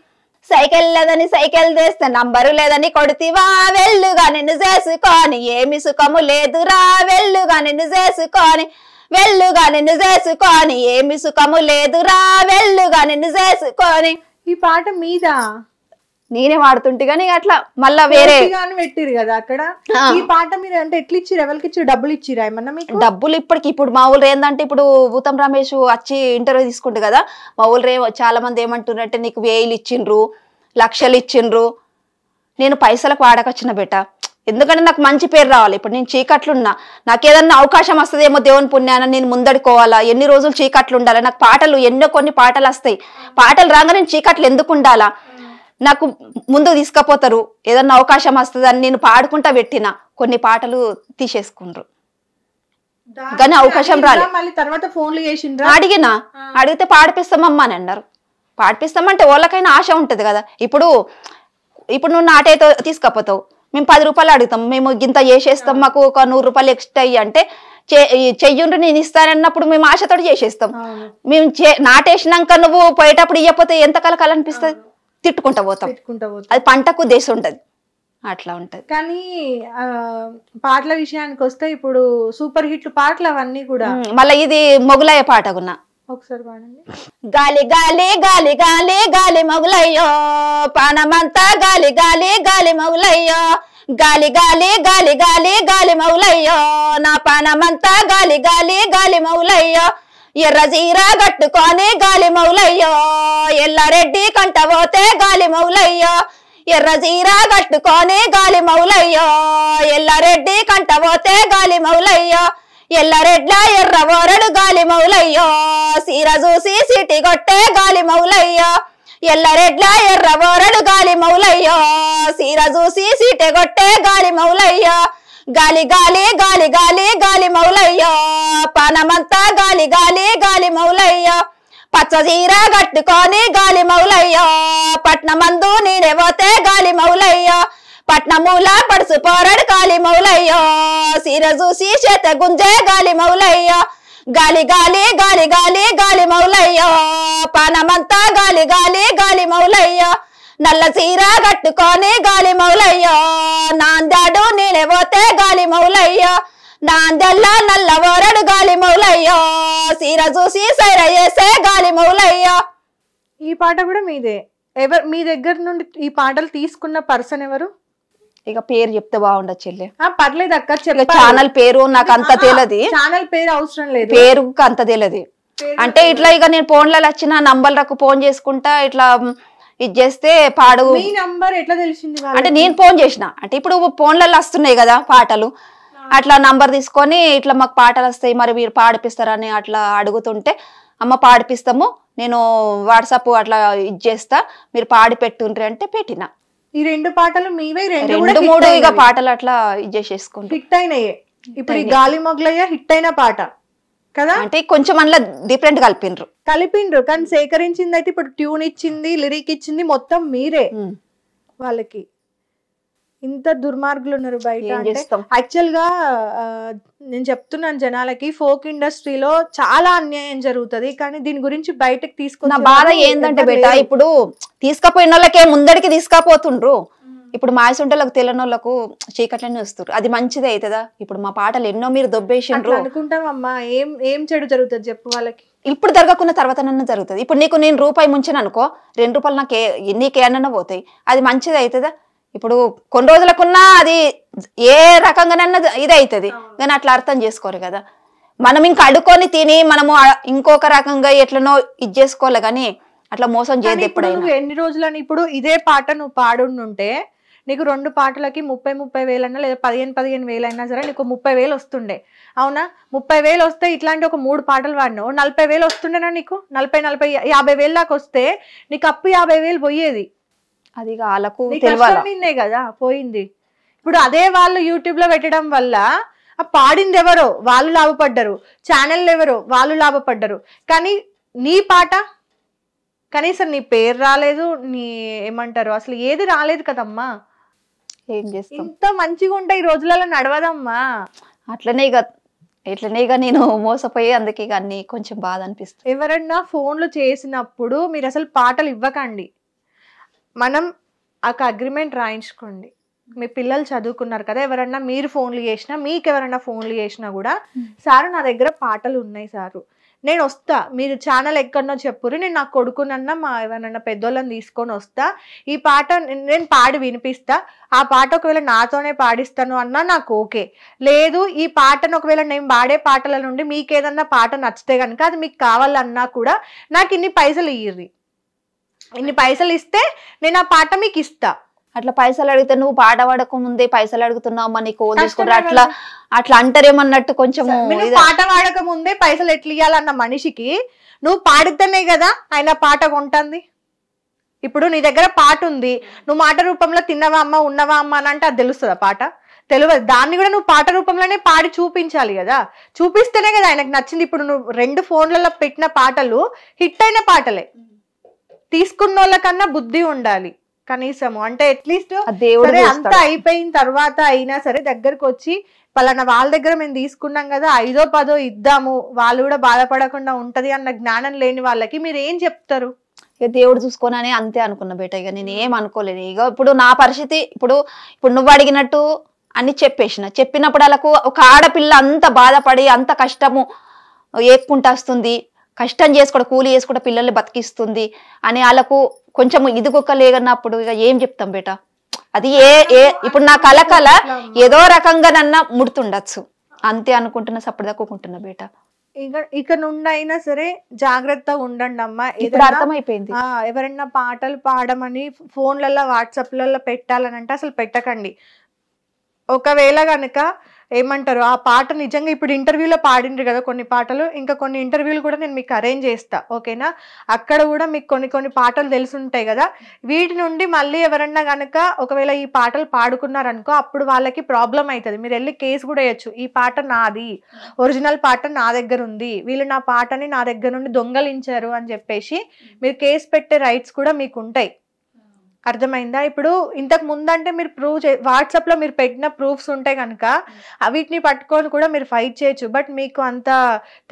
సైకిల్ లేదని సైకిల్ తెస్తే నంబరు లేదని కొడుతివా, వెల్లుగా నిన్ను చేసుకొని ఏమి సుఖము లేదురా, వెల్లుగా నిన్ను చేసుకొని, వెల్లుగా నిన్ను చేసుకొని ఏమి సుఖము లేదురా, వెల్లుగా నిన్ను చేసుకొని. ఈ పాట మీద నేనే వాడుతుంటే కానీ అట్లా మళ్ళా వేరే పెట్టిరు కదా అక్కడ. ఈ పాట మీరు అంటే ఎట్లా ఇచ్చిరు, ఎవరికి ఇచ్చారు, డబ్బులు ఇచ్చిరా ఏమన్నా మీకు? డబ్బులు ఇప్పుడు మా ఊళ్ళు ఏంటంటే, ఇప్పుడు ఉత్తమ్ రమేష్ వచ్చి ఇంటర్వ్యూ తీసుకుంటు కదా, మా ఊళ్ళు చాలా మంది ఏమంటున్నారంటే నీకు 1000 ఇచ్చిండ్రు, 1,00,000 ఇచ్చిండ్రు. నేను పైసలకు వాడకొచ్చిన బెట, ఎందుకంటే నాకు మంచి పేరు రావాలి. ఇప్పుడు నేను చీకట్లున్నా, నాకు ఏదన్నా అవకాశం వస్తుందేమో దేవుని పుణ్యాన నేను ముందడుకోవాలా, ఎన్ని రోజులు చీకట్లు ఉండాలా, నాకు పాటలు కొన్ని పాటలు వస్తాయి, పాటలు రాగా నేను చీకట్లు ఎందుకు ఉండాలా, నాకు ముందుకు తీసుకుపోతారు, ఏదన్నా అవకాశం వస్తుందని నేను పాడుకుంటా పెట్టిన కొన్ని పాటలు తీసేసుకుండ్రు, కానీ అవకాశం రాలేదు. అడిగినా, అడిగితే పాడిపిస్తామమ్మా అని అన్నారు. పాడిపిస్తామంటే వాళ్ళకైనా ఆశ ఉంటది కదా. ఇప్పుడు నువ్వు నాటైతే తీసుకపోతావు, మేము 10 రూపాయలు అడుగుతాం, మేము ఇంత చేసేస్తాం, మాకు ఒక 100 రూపాయలు ఎక్స్ట్రా అయ్యి అంటే చెయ్యుండ్రు నేను ఇస్తానన్నప్పుడు మేము ఆశతో చేసేస్తాం. మేము నాటేసినాక నువ్వు పోయేటప్పుడు ఇవ్వకపోతే ఎంత కలకాలనిపిస్తుంది, తిట్టుకుంటా పోతాం. అది పంటకు దేశం ఉంటది, అట్లా ఉంటది. కానీ పాటల విషయానికి వస్తే ఇప్పుడు సూపర్ హిట్లు పాటలు అవన్నీ కూడా. మళ్ళీ ఇది మొగులయ్య పాటకున్నా, ఒకసారి పాడండి. గాలి గాలి గాలి గాలి గాలి మొగులయ్యో, పానమంతా గాలి గాలి గాలి మొగులయ్యో, గాలి గాలి గాలి గాలి గాలి మొగులయ్యో, నా పానమంతా గాలి గాలి గాలి మొగులయ్యో, ఎర్ర జీరా కట్టుకొని గాలి మొగులయ్యో, ఎల్లారెడ్డి కంట పోతే గాలి మొగులయ్యో, ఎర్ర జీరా కట్టుకొని గాలి మొగులయ్యో, ఎల్లారెడ్డి కంట పోతే గాలి మొగులయ్యో, ఎల్లరెడ్ల ఎర్ర బోరడు గాలి మౌలయ్యో, సీర చూసి సిటి కొట్టే గాలి మౌలయ్యో, ఎల్లరెడ్ల ఎర్ర బోరడు గాలి మౌలయ్యో, సీర చూసి సిటి కొట్టే గాలి మౌలయ్యో, గాలి గాలి గాలి గాలి గాలి మౌలయ్యో పానమంతా గాలి గాలి గాలి మౌలయ్యో పచ్చ చీర కట్టుకొని గాలి మౌలయ్యో పట్నమందు నేనే పోతే గాలి మౌలయ్యో పట్నమూల పడుసు పోరడు గాలి మౌలయ్యో సీర చూసి చేత గుంజే గాలి మౌలయ్యో గాలి గాలి గాలి గాలి గాలి మౌలయ్యో పానమంతా గాలి గాలి గాలి మౌలయ్యో నల్ల చీర కట్టుకొని గాలి మౌలయ్యో నాందాడు నేనే పోతే గాలి మౌలయ్యో నాందెల్లా నల్ల ఓరడు గాలి మౌలయ్యో సీర చూసి సైర చేసే గాలి మౌలయ్యో. ఈ పాట కూడా మీదే. ఎవరు మీ దగ్గర నుండి ఈ పాటలు తీసుకున్న పర్సన్ ఎవరు? ఇక పేరు చెప్తే బాగుండదు చెల్లి. పర్లేదు అక్క, ఛానల్ పేరు నాకు అంత తెలియదు. ఛానల్ పేరు అవసరం లేదు, పేరు అంత తెలియదు. అంటే ఇట్లా ఇక నేను ఫోన్లలో వచ్చిన నంబర్లకు ఫోన్ చేసుకుంటా ఇట్లా ఇది చేస్తే పాడు. మీ నంబర్ ఎట్లా తెలిసింది? అంటే నేను ఫోన్ చేసిన, అంటే ఇప్పుడు ఫోన్లలో వస్తున్నాయి కదా పాటలు, అట్లా నంబర్ తీసుకొని ఇట్లా మాకు పాటలు వస్తాయి మరి మీరు పాడిపిస్తారని అట్లా అడుగుతుంటే అమ్మ పాడిపిస్తాము నేను వాట్సాప్ అట్లా ఇది చేస్తా మీరు పాడి పెట్టుండ్రి అంటే పెట్టిన. ఈ రెండు పాటలు మీవే? రెండు మూడు ఇక పాటలు అట్లా ఇది చేసేసుకుంటా హిట్ అయినాయి. ఇప్పుడు ఈ గాలి మొగలయ్య హిట్ అయిన పాట కదా, అంటే కొంచెం అందులో డిఫరెంట్ కలిపిండ్రు కానీ సేకరించింది అయితే ఇప్పుడు ట్యూన్ ఇచ్చింది, లిరిక్ ఇచ్చింది మొత్తం మీరే. వాళ్ళకి ఇంత దుర్మార్గులు ఉన్నారు బయట. యాక్చువల్ గా నేను చెప్తున్నాను జనాలకి, ఫోక్ ఇండస్ట్రీలో చాలా అన్యాయం జరుగుతుంది కానీ దీని గురించి బయటకు తీసుకున్న బాధ ఏంటంటే బేట, ఇప్పుడు తీసుకపోయిన వాళ్ళకే ముందడికి తీసుకపోతుండ్రు. ఇప్పుడు మాయసుంటలకు తెలియని వాళ్ళకు చీకట్లనే వస్తారు. అది మంచిదే అవుతుందా? ఇప్పుడు మా పాటలు ఎన్నో మీరు దొబ్బేసిండ్రు అనుకుంటామమ్మా. ఏం చెడు జరుగుతుంది చెప్పు వాళ్ళకి. ఇప్పుడు జరగకున్న తర్వాత నన్ను జరుగుతుంది. ఇప్పుడు నీకు నేను రూపాయి ముంచాను అనుకో, 2 రూపాయలు నాకు నీకేమన్నా పోతాయి. అది మంచిది అవుతుందా? ఇప్పుడు కొన్ని రోజులకున్నా అది ఏ రకంగానన్నా ఇది అవుతుంది కానీ అట్లా అర్థం చేసుకోరు కదా. మనం ఇంకా అడుకొని తిని మనము ఇంకొక రకంగా ఎట్లనో ఇది చేసుకోవాలి కానీ అట్లా మోసం చేయదు ఎప్పుడైనా. ఎన్ని రోజులని ఇప్పుడు ఇదే పాట నువ్వు పాడుంటే నీకు 2 పాటలకి 30,000 వేలన్నా లేదా 15,000 వేలైనా సరే నీకు 30,000 వస్తుండే. అవునా? 30,000 వస్తే ఇట్లాంటి ఒక 3 పాటలు పాడినావు 40,000 వస్తుండేనా నీకు? 40,000 దాకా వస్తే నీకు అప్పు 50,000 పోయేది. అది వాళ్ళకు తెలియదే కదా పోయింది. ఇప్పుడు అదే వాళ్ళు యూట్యూబ్ లో పెట్టడం వల్ల ఆ పాడింది ఎవరో వాళ్ళు లాభపడ్డారు, ఛానల్ ఎవరో వాళ్ళు లాభపడ్డారు. కానీ నీ పాట కనీసం నీ పేరు రాలేదు, నీ ఏమంటారు అసలు ఏది రాలేదు కదమ్మా. ఏం చేస్తాం? ఇంత మంచిగా ఉంటే ఈ రోజులలో నడవదమ్మా. అట్లనే ఇక నేను మోసపోయి అందుకే ఇక అన్ని కొంచెం బాధ అనిపిస్తుంది. ఎవరన్నా ఫోన్లు చేసినప్పుడు మీరు అసలు పాటలు ఇవ్వకండి. మనం ఒక అగ్రిమెంట్ రాయించుకోండి. మీ పిల్లలు చదువుకున్నారు కదా, ఎవరన్నా మీరు ఫోన్లు చేసినా మీకు ఎవరన్నా ఫోన్లు చేసినా కూడా సారు నా దగ్గర పాటలు ఉన్నాయి సారు నేను వస్తా, మీరు ఛానల్ ఎక్కడనో చెప్పురు, నేను నా కొడుకునన్నా మా ఎవరన్నా పెద్దోళ్ళని తీసుకొని వస్తా, ఈ పాట నేను పాడి వినిపిస్తా, ఆ పాట ఒకవేళ నాతోనే పాడిస్తాను అన్నా నాకు ఓకే. లేదు ఈ పాటను ఒకవేళ నేను పాడే పాటల నుండి మీకు ఏదన్నా పాట నచ్చితే కనుక అది మీకు కావాలన్నా కూడా నాకు ఇన్ని పైసలు ఇయ్యిర్రి, ఇన్ని పైసలు ఇస్తే నేను ఆ పాట మీకు ఇస్తా. అట్లా పైసలు అడిగితే నువ్వు పాట పాడక ముందే పైసలు అడుగుతున్నావు నీకు తీసుకుంటారు అట్లా అంటారేమన్నట్టు కొంచెం. పాట పాడక ముందే పైసలు ఎట్లా ఇవ్వాలన్న మనిషికి నువ్వు పాడితేనే కదా ఆయన పాట కొంటుంది. ఇప్పుడు నీ దగ్గర పాట ఉంది, నువ్వు మాట రూపంలో తిన్నవా అమ్మ ఉన్నవా అమ్మ అని అంటే అది తెలుస్తుందా? పాట తెలియదు. దాన్ని కూడా నువ్వు పాట రూపంలోనే పాడి చూపించాలి కదా, చూపిస్తేనే కదా ఆయనకు నచ్చింది. ఇప్పుడు నువ్వు 2 ఫోన్లలో పెట్టిన పాటలు హిట్ అయిన పాటలే. తీసుకున్న వాళ్ళకన్నా బుద్ధి ఉండాలి కనీసము. అంటే అట్లీస్ట్ సరే అంతా అయిపోయిన తర్వాత అయినా సరే దగ్గరకు వచ్చి పలానా వాళ్ళ దగ్గర మేము తీసుకున్నాం కదా 5దో 10దో ఇద్దాము, వాళ్ళు కూడా బాధపడకుండా ఉంటది అన్న జ్ఞానం లేని వాళ్ళకి మీరు ఏం చెప్తారు? ఇక దేవుడు చూసుకోనని అంతే అనుకున్న బేట. ఇక నేను ఏం అనుకోలేదు. ఇక ఇప్పుడు నా పరిస్థితి ఇప్పుడు నువ్వు అడిగినట్టు అని చెప్పినప్పుడు వాళ్ళకు ఒక ఆడపిల్ల అంత బాధపడి అంత కష్టము ఏక్కుంటూ వస్తుంది, కష్టం చేసుకోవడం కూలి చేసుకోవడం పిల్లల్ని బతికిస్తుంది అని వాళ్ళకు కొంచెం ఇదిగొక్క లేగన్నప్పుడు ఇక ఏం చెప్తాం బేట. అది ఇప్పుడు నా కలకల ఏదో రకంగా నన్న ముడుతుండొచ్చు అంతే అనుకుంటున్నా, సప్పటిదాకుంటున్నా బేట. ఇక నుండి అయినా సరే జాగ్రత్తగా ఉండండి అమ్మా. అర్థమైపోయింది. ఎవరైనా పాటలు పాడమని ఫోన్లలో వాట్సాప్లలో పెట్టాలని అంటే అసలు పెట్టకండి. ఒకవేళ కనుక ఏమంటారు ఆ పాట నిజంగా ఇప్పుడు ఇంటర్వ్యూలో పాడిండ్రు కదా కొన్ని పాటలు, ఇంకా కొన్ని ఇంటర్వ్యూలు కూడా నేను మీకు అరేంజ్ చేస్తా, ఓకేనా? అక్కడ కూడా మీకు కొన్ని పాటలు తెలుసుంటాయి కదా, వీటి నుండి మళ్ళీ ఎవరన్నా కనుక ఒకవేళ ఈ పాటలు పాడుకున్నారనుకో అప్పుడు వాళ్ళకి ప్రాబ్లం అవుతుంది. మీరు వెళ్ళి కేసు కూడా వేయచ్చు, ఈ పాట నాది, ఒరిజినల్ పాట నా దగ్గర ఉంది, వీళ్ళు నా పాటని నా దగ్గర నుండి దొంగలించారు అని చెప్పేసి మీరు కేసు పెట్టే రైట్స్ కూడా మీకు ఉంటాయి. అర్థమైందా? ఇప్పుడు ఇంతకు ముందంటే మీరు ప్రూవ్ వాట్సాప్ లో మీరు పెట్టిన ప్రూఫ్స్ ఉంటే కనుక వీటిని పట్టుకొని కూడా మీరు ఫైట్ చేయొచ్చు. బట్ మీకు అంత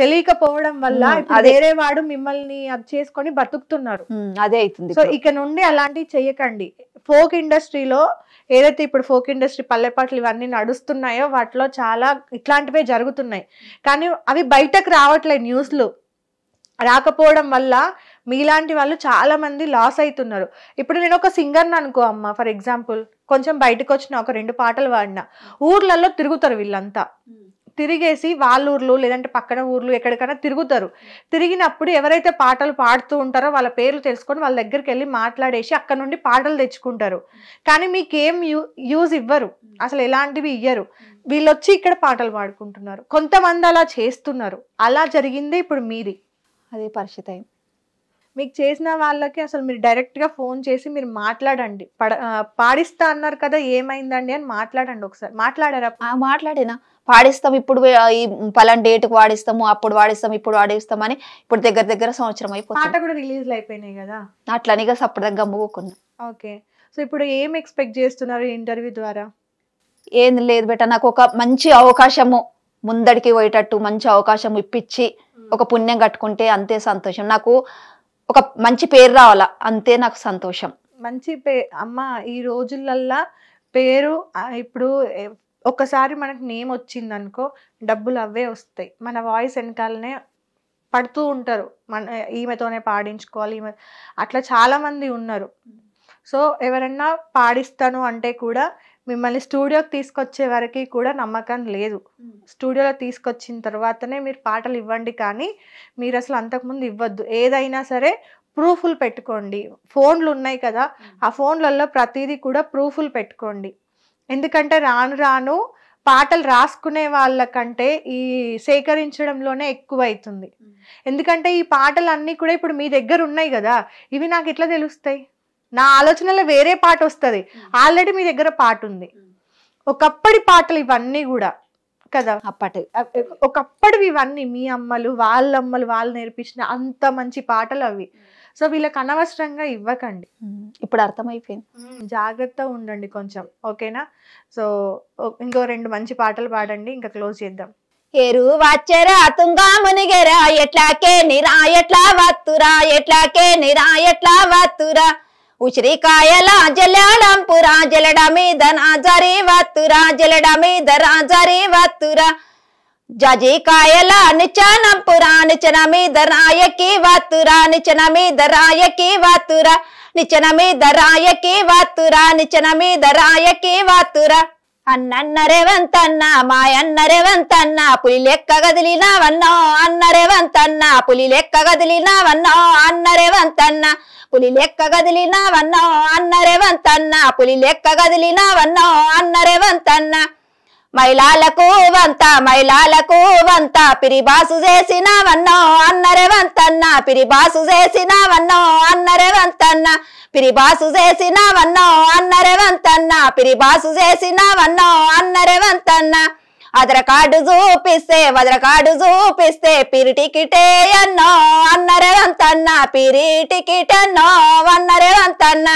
తెలియకపోవడం వల్ల వేరే వాడు మిమ్మల్ని అది చేసుకొని బతుకుతున్నారు. అదే అవుతుంది. సో ఇక నుండి అలాంటివి చెయ్యకండి. ఫోక్ ఇండస్ట్రీలో ఏదైతే ఇప్పుడు ఫోక్ ఇండస్ట్రీ పల్లెపాటలు ఇవన్నీ నడుస్తున్నాయో వాటిలో చాలా ఇట్లాంటివే జరుగుతున్నాయి, కానీ అవి బయటకు రావట్లేదు. న్యూస్లు రాకపోవడం వల్ల మీలాంటి వాళ్ళు చాలా మంది లాస్ అవుతున్నారు. ఇప్పుడు నేను ఒక సింగర్ని అనుకో అమ్మ, ఫర్ ఎగ్జాంపుల్ కొంచెం బయటకు వచ్చిన ఒక 2 పాటలు పాడిన, ఊర్లలో తిరుగుతారు వీళ్ళంతా, తిరిగేసి వాళ్ళ ఊర్లు లేదంటే పక్కన ఊర్లు ఎక్కడికైనా తిరుగుతారు. తిరిగినప్పుడు ఎవరైతే పాటలు పాడుతూ ఉంటారో వాళ్ళ పేర్లు తెలుసుకొని వాళ్ళ దగ్గరికి వెళ్ళి మాట్లాడేసి అక్కడ నుండి పాటలు తెచ్చుకుంటారు. కానీ మీకేం యూజ్ ఇవ్వరు, అసలు ఎలాంటివి ఇయ్యరు. వీళ్ళు వచ్చి ఇక్కడ పాటలు పాడుకుంటున్నారు. కొంతమంది అలా చేస్తున్నారు. అలా జరిగింది ఇప్పుడు మీది అదే పరిస్థితి అయింది. మీకు చేసిన వాళ్ళకి అసలు మీరు డైరెక్ట్గా ఫోన్ చేసి మీరు మాట్లాడండి. పాడిస్తా అన్నారు కదా ఏమైందండి అని మాట్లాడండి. ఒకసారి మాట్లాడారా? మాట్లాడినా, పాడిస్తాం ఇప్పుడు ఈ పలానా డేట్కి వాడిస్తాము, అప్పుడు వాడిస్తాం, ఇప్పుడు వాడిస్తామని ఇప్పుడు దగ్గర సంవత్సరం అయిపోతుంది. పాట కూడా రిలీజ్ అయిపోయినాయి కదా, అట్లనిగా సపరేట్గా గమ్ముకున్నా. ఓకే. సో ఇప్పుడు ఏం ఎక్స్పెక్ట్ చేస్తున్నారు ఇంటర్వ్యూ ద్వారా? ఏం లేదు బేట, నాకు ఒక మంచి అవకాశము ముందడికి పోయేటట్టు మంచి అవకాశం ఇప్పించి ఒక పుణ్యం కట్టుకుంటే అంతే సంతోషం. నాకు ఒక మంచి పేరు రావాలా, అంతే నాకు సంతోషం. మంచి అమ్మ ఈ రోజులల్లా పేరు ఇప్పుడు ఒక్కసారి మనకు నేమ్ వచ్చింది అనుకో డబ్బులు అవే వస్తాయి. మన వాయిస్ వెనకాలనే పడుతూ ఉంటారు, ఈమెతోనే పాడించుకోవాలి ఈమె, అట్లా చాలా మంది ఉన్నారు. సో ఎవరన్నా పాడిస్తాను అంటే కూడా మిమ్మల్ని స్టూడియోకి తీసుకొచ్చే వరకు కూడా నమ్మకం లేదు. స్టూడియోలో తీసుకొచ్చిన తర్వాతనే మీరు పాటలు ఇవ్వండి, కానీ మీరు అసలు అంతకుముందు ఇవ్వద్దు. ఏదైనా సరే ప్రూఫ్లు పెట్టుకోండి. ఫోన్లు ఉన్నాయి కదా, ఆ ఫోన్లలో ప్రతిదీ కూడా ప్రూఫ్లు పెట్టుకోండి. ఎందుకంటే రాను రాను పాటలు రాసుకునే వాళ్ళకంటే ఈ సేకరించడంలోనే ఎక్కువ అవుతుంది. ఎందుకంటే ఈ పాటలు అన్నీ కూడా ఇప్పుడు మీ దగ్గర ఉన్నాయి కదా, ఇవి నాకు ఎట్లా తెలుస్తాయి? నా ఆలోచనలో వేరే పాట వస్తుంది, ఆల్రెడీ మీ దగ్గర పాట ఉంది. ఒకప్పటి పాటలు ఇవన్నీ కూడా కదా, ఒకప్పటివి ఇవన్నీ మీ అమ్మలు వాళ్ళ అమ్మలు వాళ్ళు నేర్పించిన అంత మంచి పాటలు అవి. సో వీళ్ళకి అనవసరంగా ఇవ్వకండి. ఇప్పుడు అర్థమైపోయింది. జాగ్రత్తగా ఉండండి కొంచెం, ఓకేనా? సో ఇంకో 2 మంచి పాటలు పాడండి, ఇంకా క్లోజ్ చేద్దాం. ఏరు వచ్చరా తుంగా మునిగెరా ఎట్లాకే నిరా ఎట్లా వత్తురా, ఎట్లాకే నిరా ఎట్లా వత్తురా, ఉసిరికాయల జల్లడంపురా జలడ మీద నాజరి వత్తురా, జలడ మీద రాజరి వత్తురా, జాజికాయల నిచనంపురా నిచన మీద రాయకి వత్తురా, నిచన మీద రాయకి వత్తురా, నిచన మీద రాయకి వత్తురా, నిచన మీద రాయకి వత్తురా. అన్నరేవంతన్న మాయన్నరేవంతన్న పులి లెక్క గదిలినవన్నో, అన్నరేవంతన్న పులి లెక్క గదిలినవన్నో, అన్నరేవంతన్న పులి లెక్క గదిలినవన్నో, అన్నరేవంతన్న పులి లెక్క గదిలినవన్నో, అన్నరేవంతన్న. మైలాలకు వంత పిరిబాసు చేసినవన్నో, అన్నరేవంతన్న పిరిబాసు చేసినవన్నో, అన్నరేవంతన్న పిరిబాసు చేసినవన్నో, అన్నరేవంతన్న పిరిబాసు చేసినవన్నో, అన్నరేవంతన్న. ఆధార్ కార్డు చూపిస్తే పిరి టికెటే అన్నో, అన్నరేవంతన్న పిరి టికెట్ అన్నో, అన్నరేవంతన్న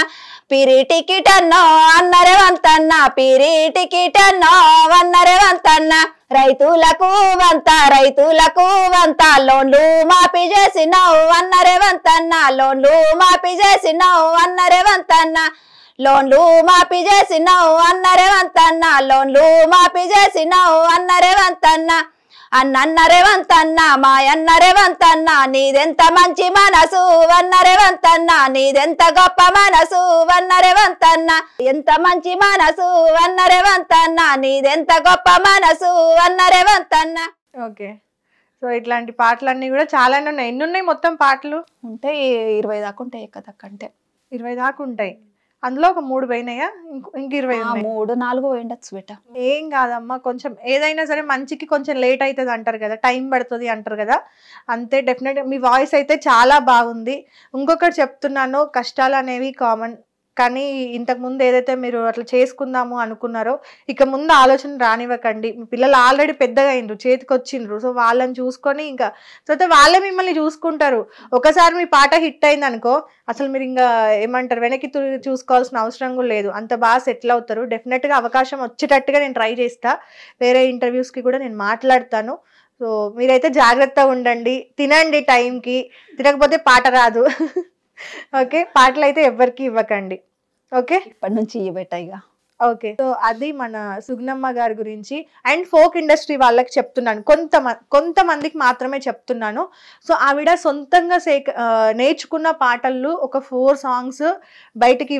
పిరి టికెట్ అన్నో, అన్నరేవంతన్న పిరి టికెట్ అన్నో, అన్నరేవంతన్న. రైతులకు వంత లోన్లు మాఫీ చేసినావు, అన్నరేవంతన్న లోన్లు మాఫీ చేసినావు, అన్నరేవంతన్న లోన్లు మాఫీ చేసినావు, అన్నరేవంతన్న లోన్లు మాఫీ చేసినావు, అన్నరేవంతన్న. అన్నరేవంతన్న మాయన్నరేవంతన్న నీదెంత మంచి మనసు, అన్నరేవంతన్న నీదెంత గొప్ప మనసు, అన్నరేవంతన్న ఎంత మంచి మనసు, అన్నరేవంతన్న నీదెంత గొప్ప మనసు, అన్నరేవంతన్న. ఓకే. సో ఇట్లాంటి పాటలన్నీ కూడా చాలానే ఉన్నాయి. ఎన్ని ఉన్నాయి మొత్తం పాటలు? ఉంటాయి 20 దాకా ఉంటాయి, ఎక్కదక్కంటే 20 దాకా ఉంటాయి. అందులో ఒక 3 పోయినాయా? ఇంక 20 ఉన్నాయి. 3-4 పోయిండొచ్చు బేట. ఏం కాదమ్మా, కొంచెం ఏదైనా సరే మంచికి కొంచెం లేట్ అవుతుంది అంటారు కదా, టైం పడుతుంది అంటారు కదా, అంతే. డెఫినెట్గా మీ వాయిస్ అయితే చాలా బాగుంది. ఇంకొకటి చెప్తున్నాను, కష్టాలు అనేవి కామన్, కానీ ఇంతకుముందు ఏదైతే మీరు అట్లా చేసుకుందాము అనుకున్నారో ఇక ముందు ఆలోచన రానివ్వకండి. మీ పిల్లలు ఆల్రెడీ పెద్దగా అయిండ్రు, చేతికి వచ్చిండ్రు. సో వాళ్ళని చూసుకొని ఇంకా తర్వాత వాళ్ళే మిమ్మల్ని చూసుకుంటారు. ఒకసారి మీ పాట హిట్ అయింది అనుకో, అసలు మీరు ఇంకా ఏమంటారు, వెనక్కి చూసుకోవాల్సిన అవసరం కూడా లేదు, అంత బాగా సెటిల్ అవుతారు. డెఫినెట్గా అవకాశం వచ్చేటట్టుగా నేను ట్రై చేస్తా, వేరే ఇంటర్వ్యూస్కి కూడా నేను మాట్లాడతాను. సో మీరైతే జాగ్రత్తగా ఉండండి, తినండి టైంకి, తినకపోతే పాట రాదు. ఓకే, పాటలు అయితే ఎవరికి ఇవ్వకండి. ఓకే, ఇప్పటి నుంచి ఇవ్వబెట్ట ఇక. ఓకే, సో అది మన సుగుణమ్మ గారి గురించి. అండ్ ఫోక్ ఇండస్ట్రీ వాళ్ళకి చెప్తున్నాను, కొంతమందికి మాత్రమే చెప్తున్నాను. సో ఆవిడ సొంతంగా నేర్చుకున్న పాటలు ఒక 4 సాంగ్స్ బయటికి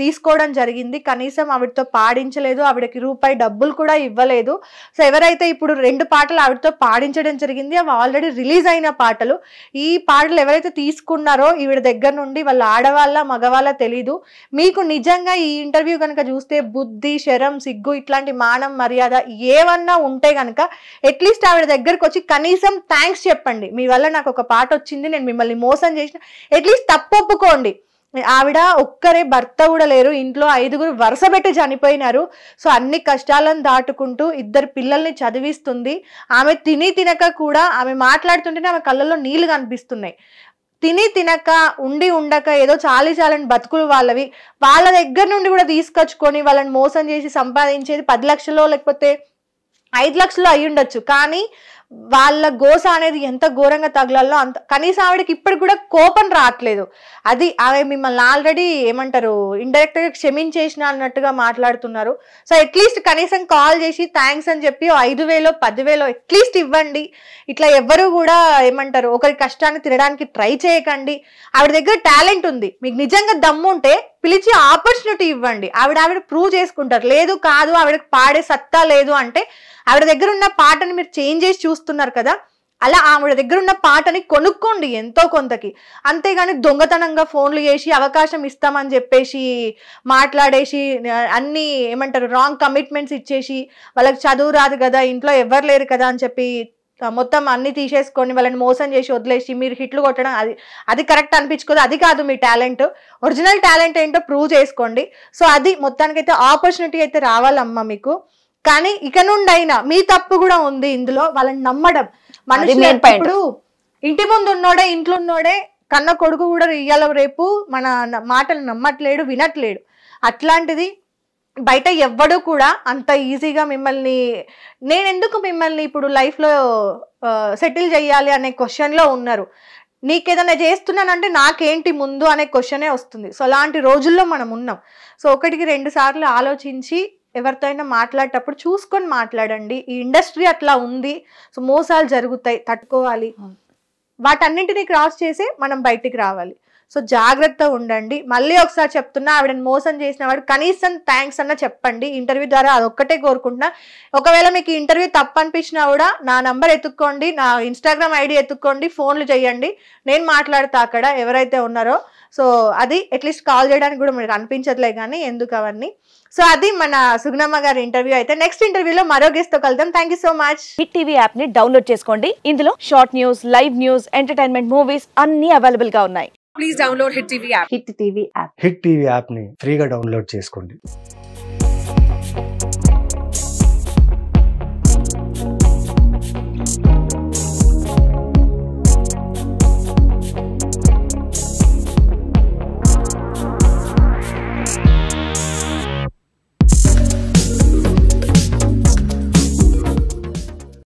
తీసుకోవడం జరిగింది. కనీసం ఆవిడతో పాడించలేదు, ఆవిడకి రూపాయి డబ్బులు కూడా ఇవ్వలేదు. సో ఎవరైతే ఇప్పుడు 2 పాటలు ఆవిడతో పాడించడం జరిగింది, అవి ఆల్రెడీ రిలీజ్ అయిన పాటలు. ఈ పాటలు ఎవరైతే తీసుకున్నారో ఈవిడ దగ్గర నుండి, వాళ్ళ ఆడవాళ్ళ మగవాళ్ళ తెలీదు. మీకు నిజంగా ఈ ఇంటర్వ్యూ కనుక చూస్తే బుద్ధి, శరం, సిగ్గు, ఇట్లాంటి మానం, మర్యాద ఏమన్నా ఉంటే గనక అట్లీస్ట్ ఆవిడ దగ్గరకు వచ్చి కనీసం థ్యాంక్స్ చెప్పండి. మీ వల్ల నాకు ఒక పాట వచ్చింది, నేను మిమ్మల్ని మోసం చేసిన, అట్లీస్ట్ తప్పు ఒప్పుకోండి. ఆవిడ ఒక్కరే భర్త కూడా లేరు, ఇంట్లో 5గురు వరుస పెట్టి చనిపోయినారు. సో అన్ని కష్టాలను దాటుకుంటూ 2 పిల్లల్ని చదివిస్తుంది. ఆమె తినక కూడా ఆమె మాట్లాడుతుంటేనే ఆమె కళ్ళల్లో నీళ్లు కనిపిస్తున్నాయి. తినక ఉండక ఏదో చాలని బతుకులు వాళ్ళవి, వాళ్ళ దగ్గర నుండి కూడా తీసుకొచ్చుకొని వాళ్ళని మోసం చేసి సంపాదించేది 10 లక్షలో లేకపోతే 5 లక్షలు అయి ఉండొచ్చు. కానీ వాళ్ళ గోస అనేది ఎంత ఘోరంగా తగలాలో అంత. కనీసం ఆవిడకి ఇప్పటికి కూడా కోపం రావట్లేదు. అది ఆమె మిమ్మల్ని ఆల్రెడీ ఏమంటారు, ఇండైరెక్ట్ గా క్షమించేసిన అన్నట్టుగా మాట్లాడుతున్నారు. సో అట్లీస్ట్ కనీసం కాల్ చేసి థ్యాంక్స్ అని చెప్పి 5,000 10,000 అట్లీస్ట్ ఇవ్వండి. ఇట్లా ఎవ్వరు కూడా ఏమంటారు ఒకరి కష్టాన్ని తినడానికి ట్రై చేయకండి. ఆవిడ దగ్గర టాలెంట్ ఉంది, మీకు నిజంగా దమ్ము ఉంటే పిలిచి ఆపర్చునిటీ ఇవ్వండి. ఆవిడ ప్రూవ్ చేసుకుంటారు. లేదు కాదు ఆవిడకి పాడే సత్తా లేదు అంటే, ఆవిడ దగ్గర ఉన్న పాటని మీరు చేంజ్ చేసి చూస్తున్నారు కదా, అలా ఆవిడ దగ్గర ఉన్న పాటని కొనుక్కోండి ఎంతో కొంతకి. అంతేగాని దొంగతనంగా ఫోన్లు చేసి అవకాశం ఇస్తామని చెప్పేసి మాట్లాడేసి అన్ని ఏమంటారు రాంగ్ కమిట్మెంట్స్ ఇచ్చేసి, వాళ్ళకి చదువు రాదు కదా, ఇంట్లో ఎవరు లేరు కదా అని చెప్పి మొత్తం అన్ని తీసేసుకొని వాళ్ళని మోసం చేసి వదిలేసి మీరు హిట్లు కొట్టడం, అది కరెక్ట్ అనిపించుకోదు. అది కాదు మీ టాలెంట్. ఒరిజినల్ టాలెంట్ ఏంటో ప్రూవ్ చేసుకోండి. సో అది మొత్తానికైతే ఆపర్చునిటీ అయితే రావాలమ్మా మీకు. కానీ ఇక నుండి అయినా మీ తప్పు కూడా ఉంది ఇందులో, వాళ్ళని నమ్మడం. మనుషులు ఇప్పుడు ఇంటి ముందు ఉన్నోడే, ఇంట్లో ఉన్నోడే, కన్న కొడుకు కూడా ఇయ్యాల రేపు మన మాటలు నమ్మట్లేడు, వినట్లేడు. అట్లాంటిది బయట ఎవ్వడు కూడా అంత ఈజీగా నేను ఎందుకు మిమ్మల్ని ఇప్పుడు లైఫ్లో సెటిల్ చేయాలి అనే క్వశ్చన్లో ఉన్నారు. నీకేదైనా చేస్తున్నానంటే నాకేంటి ముందు అనే క్వశ్చనే వస్తుంది. సో అలాంటి రోజుల్లో మనం ఉన్నాం. సో 1కి 2 సార్లు ఆలోచించి ఎవరితో అయినా మాట్లాడేటప్పుడు చూసుకొని మాట్లాడండి. ఈ ఇండస్ట్రీ అట్లా ఉంది. సో మోసాలు జరుగుతాయి, తట్టుకోవాలి. వాటన్నింటినీ క్రాస్ చేసి మనం బయటికి రావాలి. సో జాగ్రత్త ఉండండి. మళ్ళీ ఒకసారి చెప్తున్నా, ఆవిడని మోసం చేసిన వాడు కనీసం థ్యాంక్స్ అన్న చెప్పండి. ఇంటర్వ్యూ ద్వారా అదొక్కటే కోరుకుంటున్నా. ఒకవేళ మీకు ఇంటర్వ్యూ తప్పు అనిపించినా కూడా నా నంబర్ ఎత్తుక్కోండి, నా ఇన్స్టాగ్రామ్ ఐడి ఎత్తుక్కోండి, ఫోన్లు చేయండి, నేను మాట్లాడతా అక్కడ ఎవరైతే ఉన్నారో. సో అది అట్లీస్ట్ కాల్ చేయడానికి కూడా మీకు అనిపించట్లే, కానీ ఎందుకు అవన్నీ. సో అది మన సుగుణమ్మ గారి ఇంటర్వ్యూ. అయితే నెక్స్ట్ ఇంటర్వ్యూలో మరో గెస్ట్ తో కలుద్దాం. Thank you so much. Hit TV app ని డౌన్లోడ్ చేసుకోండి. ఇందులో short news, live news, entertainment movies అన్ని అవైలబుల్ గా ఉన్నాయి. Please download Hit TV app. Hit TV app hit TV యాప్ని ఫ్రీగా డౌన్లోడ్ చేసుకోండి.